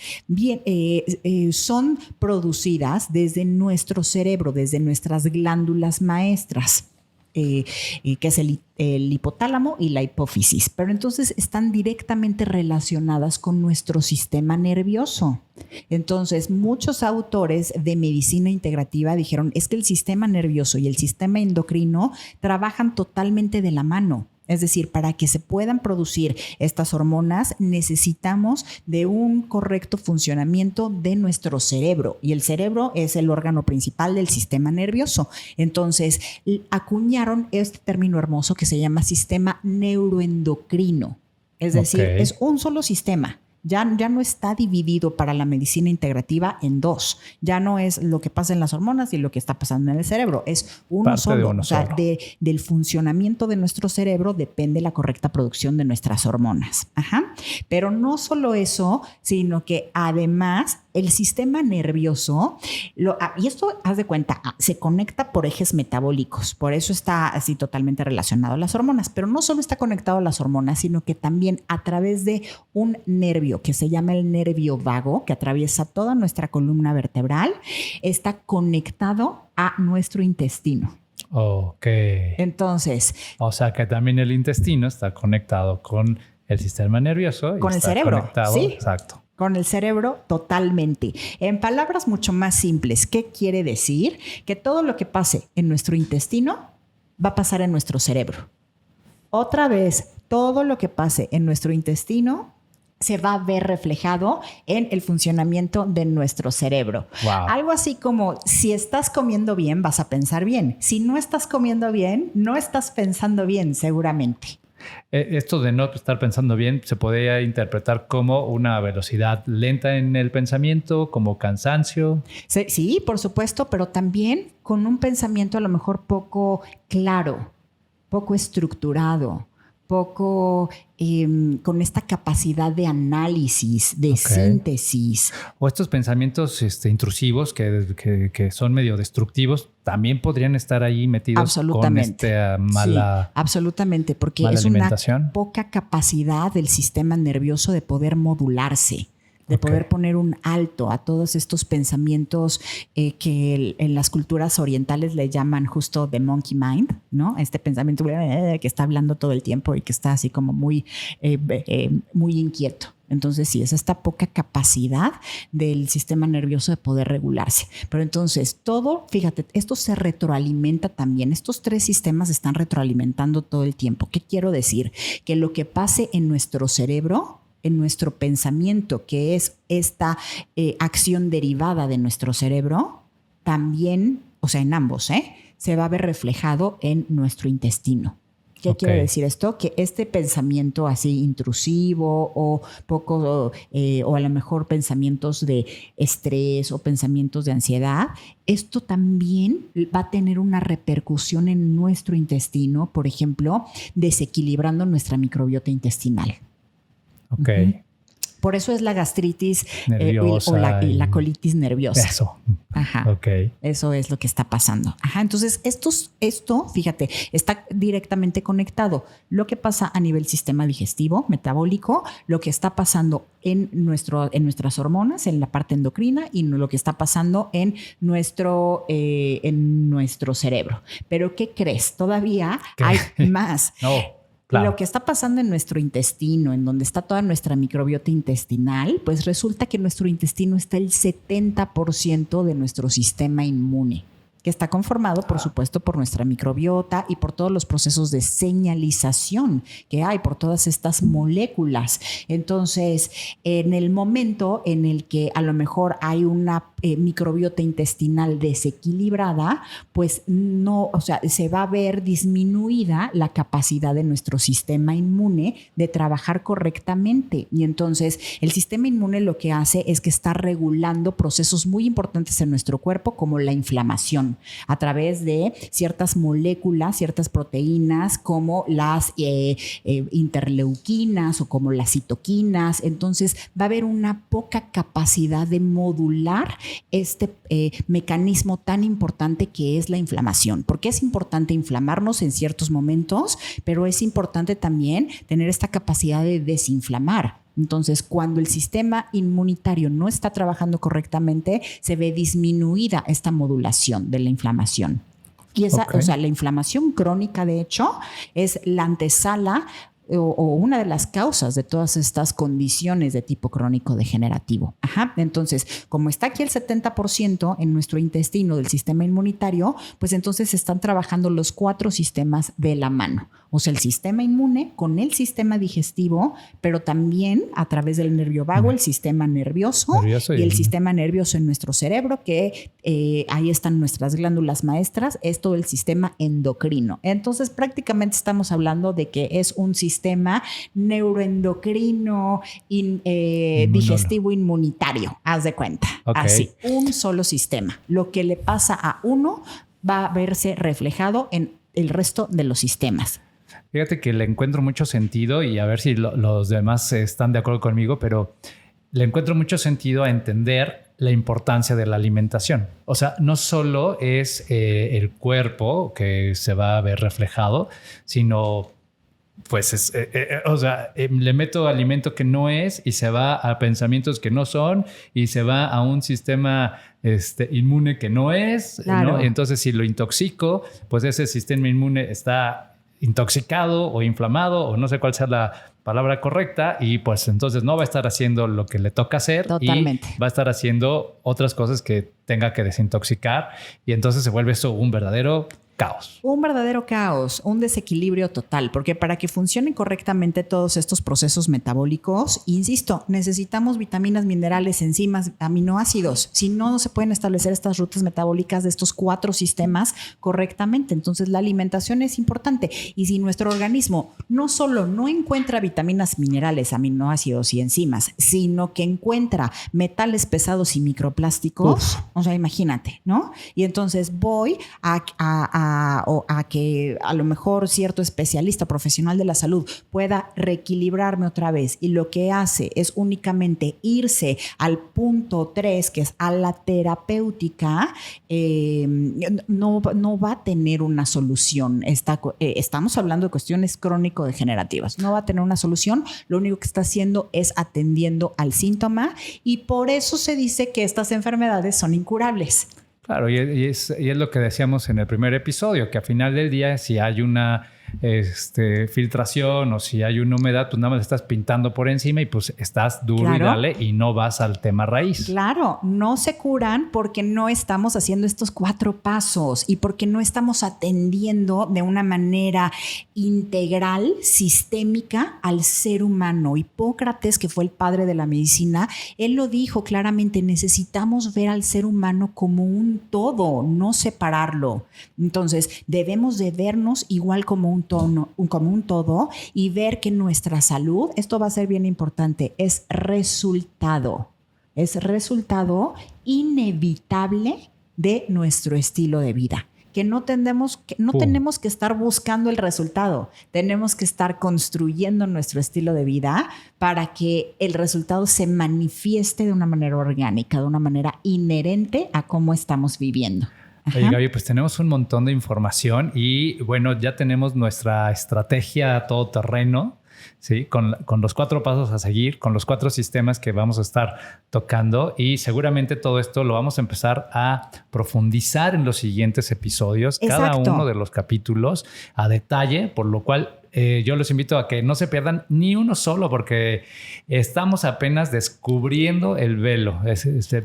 son producidas desde nuestro cerebro, desde nuestras glándulas maestras. Que es el hipotálamo y la hipófisis, pero entonces están directamente relacionadas con nuestro sistema nervioso. Entonces, muchos autores de medicina integrativa dijeron, es que el sistema nervioso y el sistema endocrino trabajan totalmente de la mano. Es decir, para que se puedan producir estas hormonas necesitamos de un correcto funcionamiento de nuestro cerebro, y el cerebro es el órgano principal del sistema nervioso. Entonces, acuñaron este término hermoso que se llama sistema neuroendocrino. Es decir, es un solo sistema. Ya no está dividido para la medicina integrativa en dos. Ya no es lo que pasa en las hormonas y lo que está pasando en el cerebro. Es uno solo. O sea, del funcionamiento de nuestro cerebro depende la correcta producción de nuestras hormonas. Ajá. Pero no solo eso, sino que además el sistema nervioso, y esto, haz de cuenta, se conecta por ejes metabólicos. Por eso está así totalmente relacionado a las hormonas. Pero no solo está conectado a las hormonas, sino que también a través de un nervio que se llama el nervio vago, que atraviesa toda nuestra columna vertebral, está conectado a nuestro intestino. Ok. Entonces, o sea que también el intestino está conectado con el sistema nervioso. Con el cerebro. Sí. Exacto. Con el cerebro totalmente. En palabras mucho más simples, ¿qué quiere decir? Que todo lo que pase en nuestro intestino va a pasar en nuestro cerebro. Otra vez, todo lo que pase en nuestro intestino se va a ver reflejado en el funcionamiento de nuestro cerebro. Wow. Algo así como, si estás comiendo bien, vas a pensar bien. Si no estás comiendo bien, no estás pensando bien, seguramente. Esto de no estar pensando bien se podría interpretar como una velocidad lenta en el pensamiento, como cansancio. Sí, por supuesto, pero también con un pensamiento a lo mejor poco claro, poco estructurado, poco con esta capacidad de análisis, de síntesis. O estos pensamientos intrusivos que son medio destructivos también podrían estar ahí metidos con esta mala sí, absolutamente, porque mala es una poca capacidad del sistema nervioso de poder modularse, de poder poner un alto a todos estos pensamientos que en las culturas orientales le llaman justo the monkey mind, ¿no? Este pensamiento que está hablando todo el tiempo y que está así como muy inquieto. Entonces sí, es esta poca capacidad del sistema nervioso de poder regularse. Pero entonces todo, fíjate, esto se retroalimenta también. Estos tres sistemas están retroalimentando todo el tiempo. ¿Qué quiero decir? Que lo que pase en nuestro cerebro, en nuestro pensamiento, que es esta acción derivada de nuestro cerebro, también, o sea, en ambos, se va a ver reflejado en nuestro intestino. ¿Qué quiere decir esto? Que este pensamiento así intrusivo o poco, o a lo mejor pensamientos de estrés o pensamientos de ansiedad, esto también va a tener una repercusión en nuestro intestino, por ejemplo, desequilibrando nuestra microbiota intestinal. Ok. Uh-huh. Por eso es la gastritis nerviosa o la colitis nerviosa. Eso. Ajá. Ok. Eso es lo que está pasando. Ajá. Entonces, esto, fíjate, está directamente conectado. Lo que pasa a nivel sistema digestivo, metabólico, lo que está pasando en nuestras hormonas, en la parte endocrina, y lo que está pasando en nuestro cerebro. Pero, ¿qué crees? Todavía hay más. No. Claro. Lo que está pasando en nuestro intestino, en donde está toda nuestra microbiota intestinal, pues resulta que en nuestro intestino está el 70% de nuestro sistema inmune. que está conformado, por supuesto, por nuestra microbiota y por todos los procesos de señalización que hay por todas estas moléculas. Entonces, en el momento en el que a lo mejor hay una microbiota intestinal desequilibrada, pues no, o sea, se va a ver disminuida la capacidad de nuestro sistema inmune de trabajar correctamente. Y entonces, el sistema inmune lo que hace es que está regulando procesos muy importantes en nuestro cuerpo, como la inflamación, a través de ciertas moléculas, ciertas proteínas como las interleuquinas o como las citoquinas. Entonces va a haber una poca capacidad de modular este mecanismo tan importante que es la inflamación. Porque es importante inflamarnos en ciertos momentos, pero es importante también tener esta capacidad de desinflamar. Entonces, cuando el sistema inmunitario no está trabajando correctamente, se ve disminuida esta modulación de la inflamación. Y esa, o sea, la inflamación crónica, de hecho, es la antesala o una de las causas de todas estas condiciones de tipo crónico degenerativo. Entonces, como está aquí el 70% en nuestro intestino del sistema inmunitario, pues entonces están trabajando los 4 sistemas de la mano. O sea, el sistema inmune con el sistema digestivo, pero también a través del nervio vago, el sistema nervioso y el sistema nervioso en nuestro cerebro, que ahí están nuestras glándulas maestras, es todo el sistema endocrino. Entonces, prácticamente estamos hablando de que es un sistema neuroendocrino digestivo inmunitario, haz de cuenta. Así, un solo sistema. Lo que le pasa a uno va a verse reflejado en el resto de los sistemas. Fíjate que le encuentro mucho sentido y a ver si los demás están de acuerdo conmigo, pero le encuentro mucho sentido a entender la importancia de la alimentación. O sea, no solo es el cuerpo que se va a ver reflejado, sino pues le meto alimento que no es y se va a pensamientos que no son y se va a un sistema inmune que no es, claro, ¿no? Entonces, si lo intoxico, pues ese sistema inmune está intoxicado o inflamado o no sé cuál sea la palabra correcta y pues entonces no va a estar haciendo lo que le toca hacer. Totalmente. Y va a estar haciendo otras cosas que tenga que desintoxicar y entonces se vuelve eso un verdadero caos. Un verdadero caos, un desequilibrio total, porque para que funcionen correctamente todos estos procesos metabólicos, insisto, necesitamos vitaminas, minerales, enzimas, aminoácidos. Si no, no se pueden establecer estas rutas metabólicas de estos 4 sistemas correctamente. Entonces, la alimentación es importante. Y si nuestro organismo no solo no encuentra vitaminas, minerales, aminoácidos y enzimas, sino que encuentra metales pesados y microplásticos, o sea, imagínate, ¿no? Y entonces voy a que a lo mejor cierto especialista profesional de la salud pueda reequilibrarme otra vez y lo que hace es únicamente irse al punto 3, que es a la terapéutica, no va a tener una solución. Estamos hablando de cuestiones crónico-degenerativas. No va a tener una solución. Lo único que está haciendo es atendiendo al síntoma y por eso se dice que estas enfermedades son incurables. Claro, y es lo que decíamos en el primer episodio, que al final del día, si hay una filtración o si hay una humedad, pues nada más estás pintando por encima y pues estás duro, claro, y dale y no vas al tema raíz. Claro, no se curan porque no estamos haciendo estos 4 pasos y porque no estamos atendiendo de una manera integral, sistémica al ser humano. Hipócrates, que fue el padre de la medicina, él lo dijo claramente, necesitamos ver al ser humano como un todo, no separarlo. Entonces, debemos de vernos igual como un todo y ver que nuestra salud, esto va a ser bien importante, es resultado inevitable de nuestro estilo de vida. Que no tenemos que estar buscando el resultado, tenemos que estar construyendo nuestro estilo de vida para que el resultado se manifieste de una manera orgánica, de una manera inherente a cómo estamos viviendo. Oye, Gaby, pues tenemos un montón de información y bueno, ya tenemos nuestra estrategia todoterreno, ¿sí? Con los 4 pasos a seguir, con los 4 sistemas que vamos a estar tocando y seguramente todo esto lo vamos a empezar a profundizar en los siguientes episodios. Exacto. Cada uno de los capítulos a detalle, por lo cual yo los invito a que no se pierdan ni uno solo, porque estamos apenas descubriendo el velo,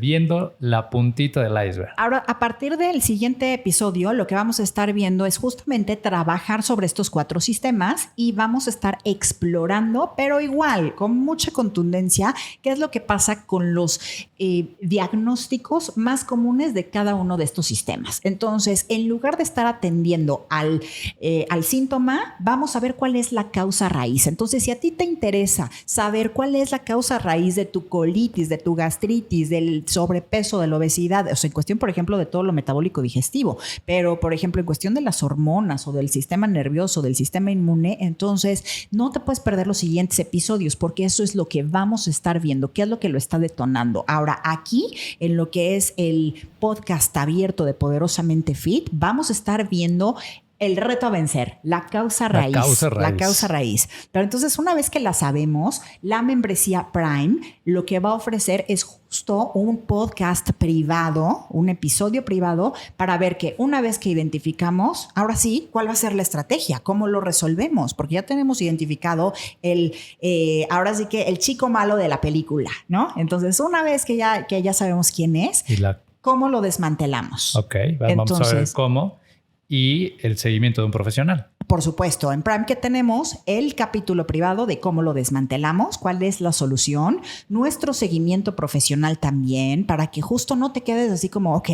viendo la puntita del iceberg. Ahora, a partir del siguiente episodio, lo que vamos a estar viendo es justamente trabajar sobre estos 4 sistemas y vamos a estar explorando, pero igual, con mucha contundencia, qué es lo que pasa con los diagnósticos más comunes de cada uno de estos sistemas. Entonces, en lugar de estar atendiendo al síntoma, vamos a ver cuál es la causa raíz. Entonces, si a ti te interesa saber cuál es la causa raíz de tu colitis, de tu gastritis, del sobrepeso, de la obesidad, o sea, en cuestión, por ejemplo, de todo lo metabólico digestivo, pero, por ejemplo, en cuestión de las hormonas o del sistema nervioso, del sistema inmune, entonces no te puedes perder los siguientes episodios, porque eso es lo que vamos a estar viendo, qué es lo que lo está detonando. Ahora, aquí, en lo que es el podcast abierto de Poderosamente Fit, vamos a estar viendo el reto a vencer, la causa raíz. La causa raíz. Pero entonces, una vez que la sabemos, la membresía Prime lo que va a ofrecer es justo un podcast privado, un episodio privado, para ver que una vez que identificamos, ahora sí, ¿cuál va a ser la estrategia? ¿Cómo lo resolvemos? Porque ya tenemos identificado ahora sí que el chico malo de la película, ¿no? Entonces, una vez que ya sabemos quién es, ¿cómo lo desmantelamos? Ok, vamos a ver cómo. Y el seguimiento de un profesional. Por supuesto, en Prime que tenemos el capítulo privado de cómo lo desmantelamos, cuál es la solución, nuestro seguimiento profesional también, para que justo no te quedes así como, ok,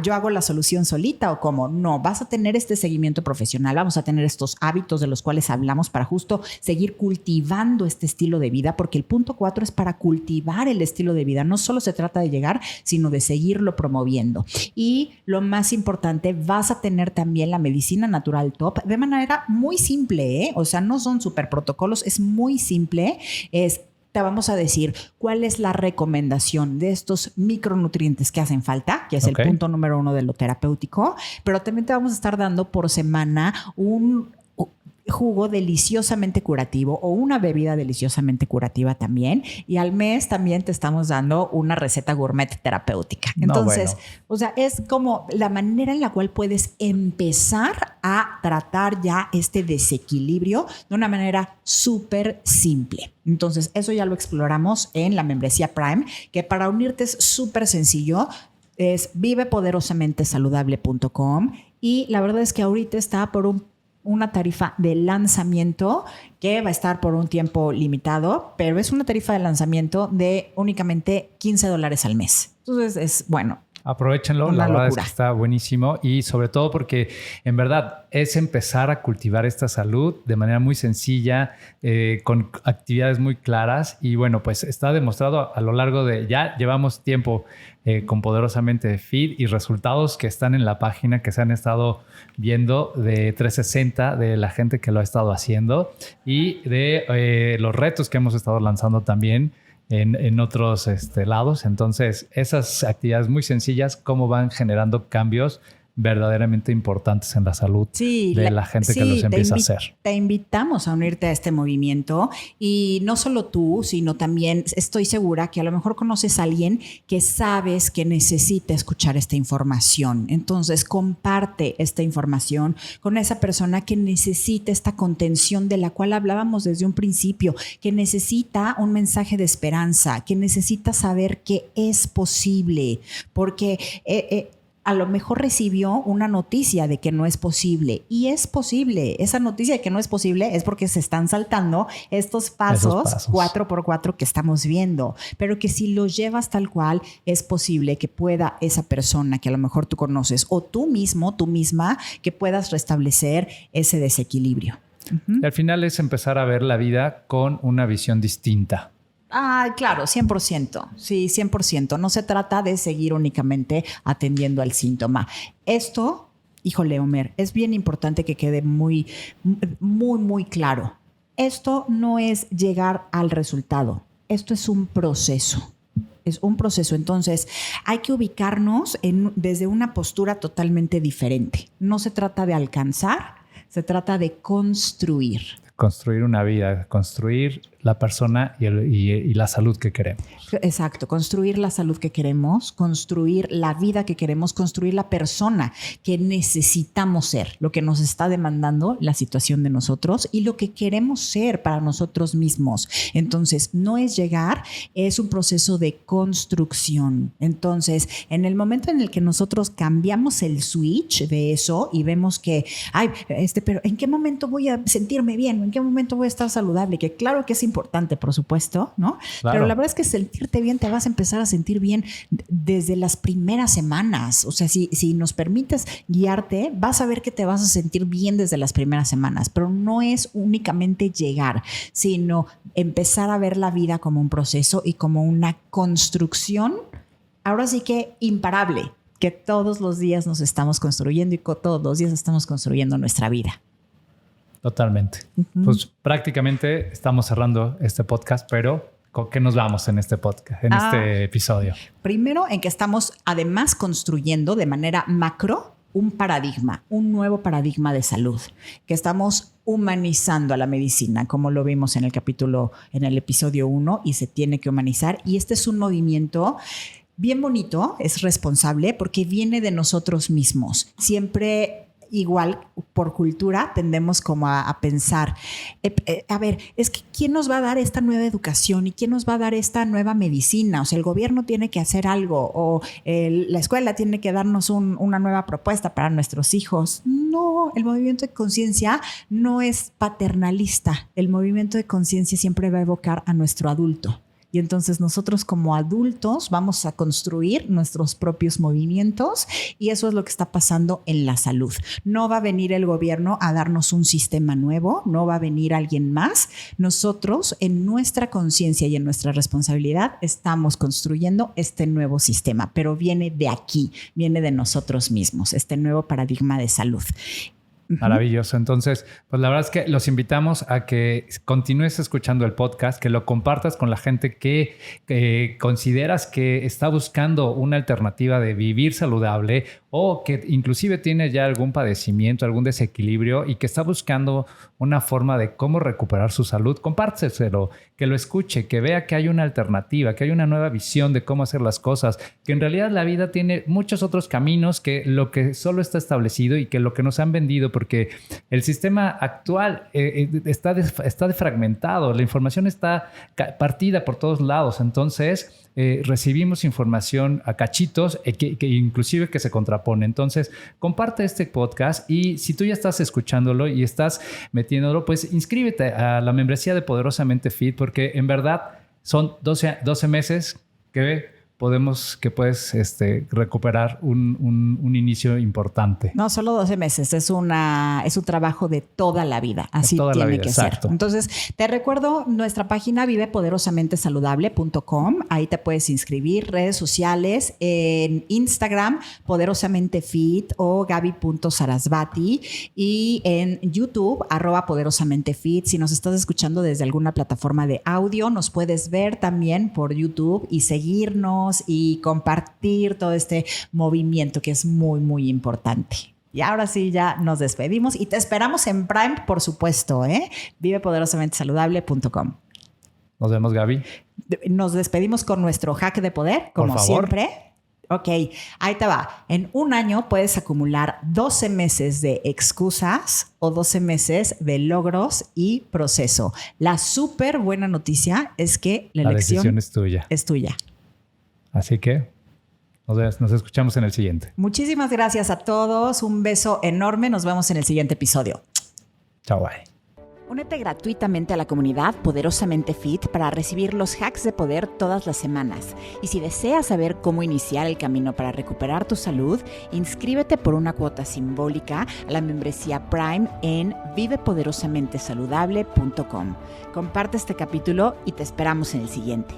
yo hago la solución solita o como, no, vas a tener este seguimiento profesional, vamos a tener estos hábitos de los cuales hablamos para justo seguir cultivando este estilo de vida, porque el punto 4 es para cultivar el estilo de vida, no solo se trata de llegar, sino de seguirlo promoviendo. Y lo más importante, vas a tener también la medicina natural top de manera muy simple, ¿eh? O sea, no son súper protocolos, es muy simple. Te vamos a decir cuál es la recomendación de estos micronutrientes que hacen falta, que es el punto número 1 de lo terapéutico, pero también te vamos a estar dando por semana un jugo deliciosamente curativo o una bebida deliciosamente curativa también, y al mes también te estamos dando una receta gourmet terapéutica. Entonces, o sea, es como la manera en la cual puedes empezar a tratar ya este desequilibrio de una manera súper simple. Entonces, eso ya lo exploramos en la membresía Prime, que para unirte es súper sencillo. Es vivepoderosamentesaludable.com, y la verdad es que ahorita está por una tarifa de lanzamiento que va a estar por un tiempo limitado, pero es una tarifa de lanzamiento de únicamente $15 al mes. Entonces es bueno. Aprovechenlo, la verdad es que está buenísimo, y sobre todo porque en verdad es empezar a cultivar esta salud de manera muy sencilla, con actividades muy claras, y bueno, pues está demostrado a lo largo de, ya llevamos tiempo con Poderosamente Fit, y resultados que están en la página, que se han estado viendo de 360 de la gente que lo ha estado haciendo, y de los retos que hemos estado lanzando también en otros lados. Entonces, esas actividades muy sencillas, cómo van generando cambios verdaderamente importantes en la salud de la gente que los empieza a hacer. Te invitamos a unirte a este movimiento, y no solo tú, sino también estoy segura que a lo mejor conoces a alguien que sabes que necesita escuchar esta información. Entonces, comparte esta información con esa persona que necesita esta contención de la cual hablábamos desde un principio, que necesita un mensaje de esperanza, que necesita saber que es posible, porque a lo mejor recibió una noticia de que no es posible, y es posible. Esa noticia de que no es posible es porque se están saltando estos pasos 4x4 que estamos viendo, pero que si los llevas tal cual, es posible que pueda esa persona que a lo mejor tú conoces, o tú mismo, tú misma, que puedas restablecer ese desequilibrio. Y al final es empezar a ver la vida con una visión distinta. Ah, claro, 100%. Sí, 100%. No se trata de seguir únicamente atendiendo al síntoma. Esto, híjole, Homer, es bien importante que quede muy, muy, muy claro. Esto no es llegar al resultado. Esto es un proceso. Es un proceso. Entonces, hay que ubicarnos desde una postura totalmente diferente. No se trata de alcanzar, se trata de construir. construir una vida, construir la persona y la salud que queremos. Exacto, construir la salud que queremos, construir la vida que queremos, construir la persona que necesitamos ser, lo que nos está demandando la situación de nosotros y lo que queremos ser para nosotros mismos. Entonces, no es llegar, es un proceso de construcción. Entonces, en el momento en el que nosotros cambiamos el switch de eso y vemos que, pero ¿en qué momento voy a sentirme bien? ¿En qué momento voy a estar saludable? Que claro que es importante, por supuesto, ¿no? Claro. Pero la verdad es que sentirte bien, te vas a empezar a sentir bien desde las primeras semanas. O sea, si nos permites guiarte, vas a ver que te vas a sentir bien desde las primeras semanas. Pero no es únicamente llegar, sino empezar a ver la vida como un proceso y como una construcción, ahora sí que imparable, que todos los días nos estamos construyendo y todos los días estamos construyendo nuestra vida. Totalmente. Pues prácticamente estamos cerrando este podcast, pero ¿con qué nos vamos en este podcast, en este episodio? Primero, en que estamos además construyendo de manera macro un paradigma, un nuevo paradigma de salud, que estamos humanizando a la medicina, como lo vimos en el episodio 1, y se tiene que humanizar. Y este es un movimiento bien bonito, es responsable porque viene de nosotros mismos. Siempre igual por cultura tendemos como a pensar, a ver, es que ¿quién nos va a dar esta nueva educación y quién nos va a dar esta nueva medicina? O sea, el gobierno tiene que hacer algo o la escuela tiene que darnos una nueva propuesta para nuestros hijos. No, el movimiento de conciencia no es paternalista. El movimiento de conciencia siempre va a evocar a nuestro adulto. Y entonces nosotros como adultos vamos a construir nuestros propios movimientos y eso es lo que está pasando en la salud. No va a venir el gobierno a darnos un sistema nuevo, no va a venir alguien más. Nosotros en nuestra conciencia y en nuestra responsabilidad estamos construyendo este nuevo sistema, pero viene de aquí, viene de nosotros mismos, este nuevo paradigma de salud. Maravilloso. Entonces, pues la verdad es que los invitamos a que continúes escuchando el podcast, que lo compartas con la gente que consideras que está buscando una alternativa de vivir saludable o que inclusive tiene ya algún padecimiento, algún desequilibrio y que está buscando una forma de cómo recuperar su salud. Compárteselo, que lo escuche, que vea que hay una alternativa, que hay una nueva visión de cómo hacer las cosas, que en realidad la vida tiene muchos otros caminos que lo que solo está establecido y que lo que nos han vendido, porque el sistema actual está defragmentado, la información está partida por todos lados, entonces recibimos información a cachitos que inclusive que se contrapone. Entonces, comparte este podcast y si tú ya estás escuchándolo y estás metiéndolo, pues inscríbete a la membresía de Poderosamente Fit, porque en verdad son 12 meses que puedes recuperar un inicio importante. No, solo 12 meses. Es un trabajo de toda la vida. Así tiene que ser. Entonces, te recuerdo nuestra página vivepoderosamentesaludable.com. Ahí te puedes inscribir. Redes sociales en Instagram, Poderosamente Fit o Gaby.sarasvati. Y en YouTube, @Poderosamente Fit. Si nos estás escuchando desde alguna plataforma de audio, nos puedes ver también por YouTube y seguirnos y compartir todo este movimiento que es muy, muy importante. Y ahora sí, ya nos despedimos y te esperamos en Prime, por supuesto, vivepoderosamentesaludable.com. Nos vemos, Gaby. Nos despedimos con nuestro hack de poder, como siempre. Ok, ahí te va. En un año puedes acumular 12 meses de excusas o 12 meses de logros y proceso. La súper buena noticia es que la elección decisión es tuya. Así que nos escuchamos en el siguiente. Muchísimas gracias a todos. Un beso enorme. Nos vemos en el siguiente episodio. Chao, bye. Únete gratuitamente a la comunidad Poderosamente Fit para recibir los hacks de poder todas las semanas. Y si deseas saber cómo iniciar el camino para recuperar tu salud, inscríbete por una cuota simbólica a la membresía Prime en vivepoderosamentesaludable.com. Comparte este capítulo y te esperamos en el siguiente.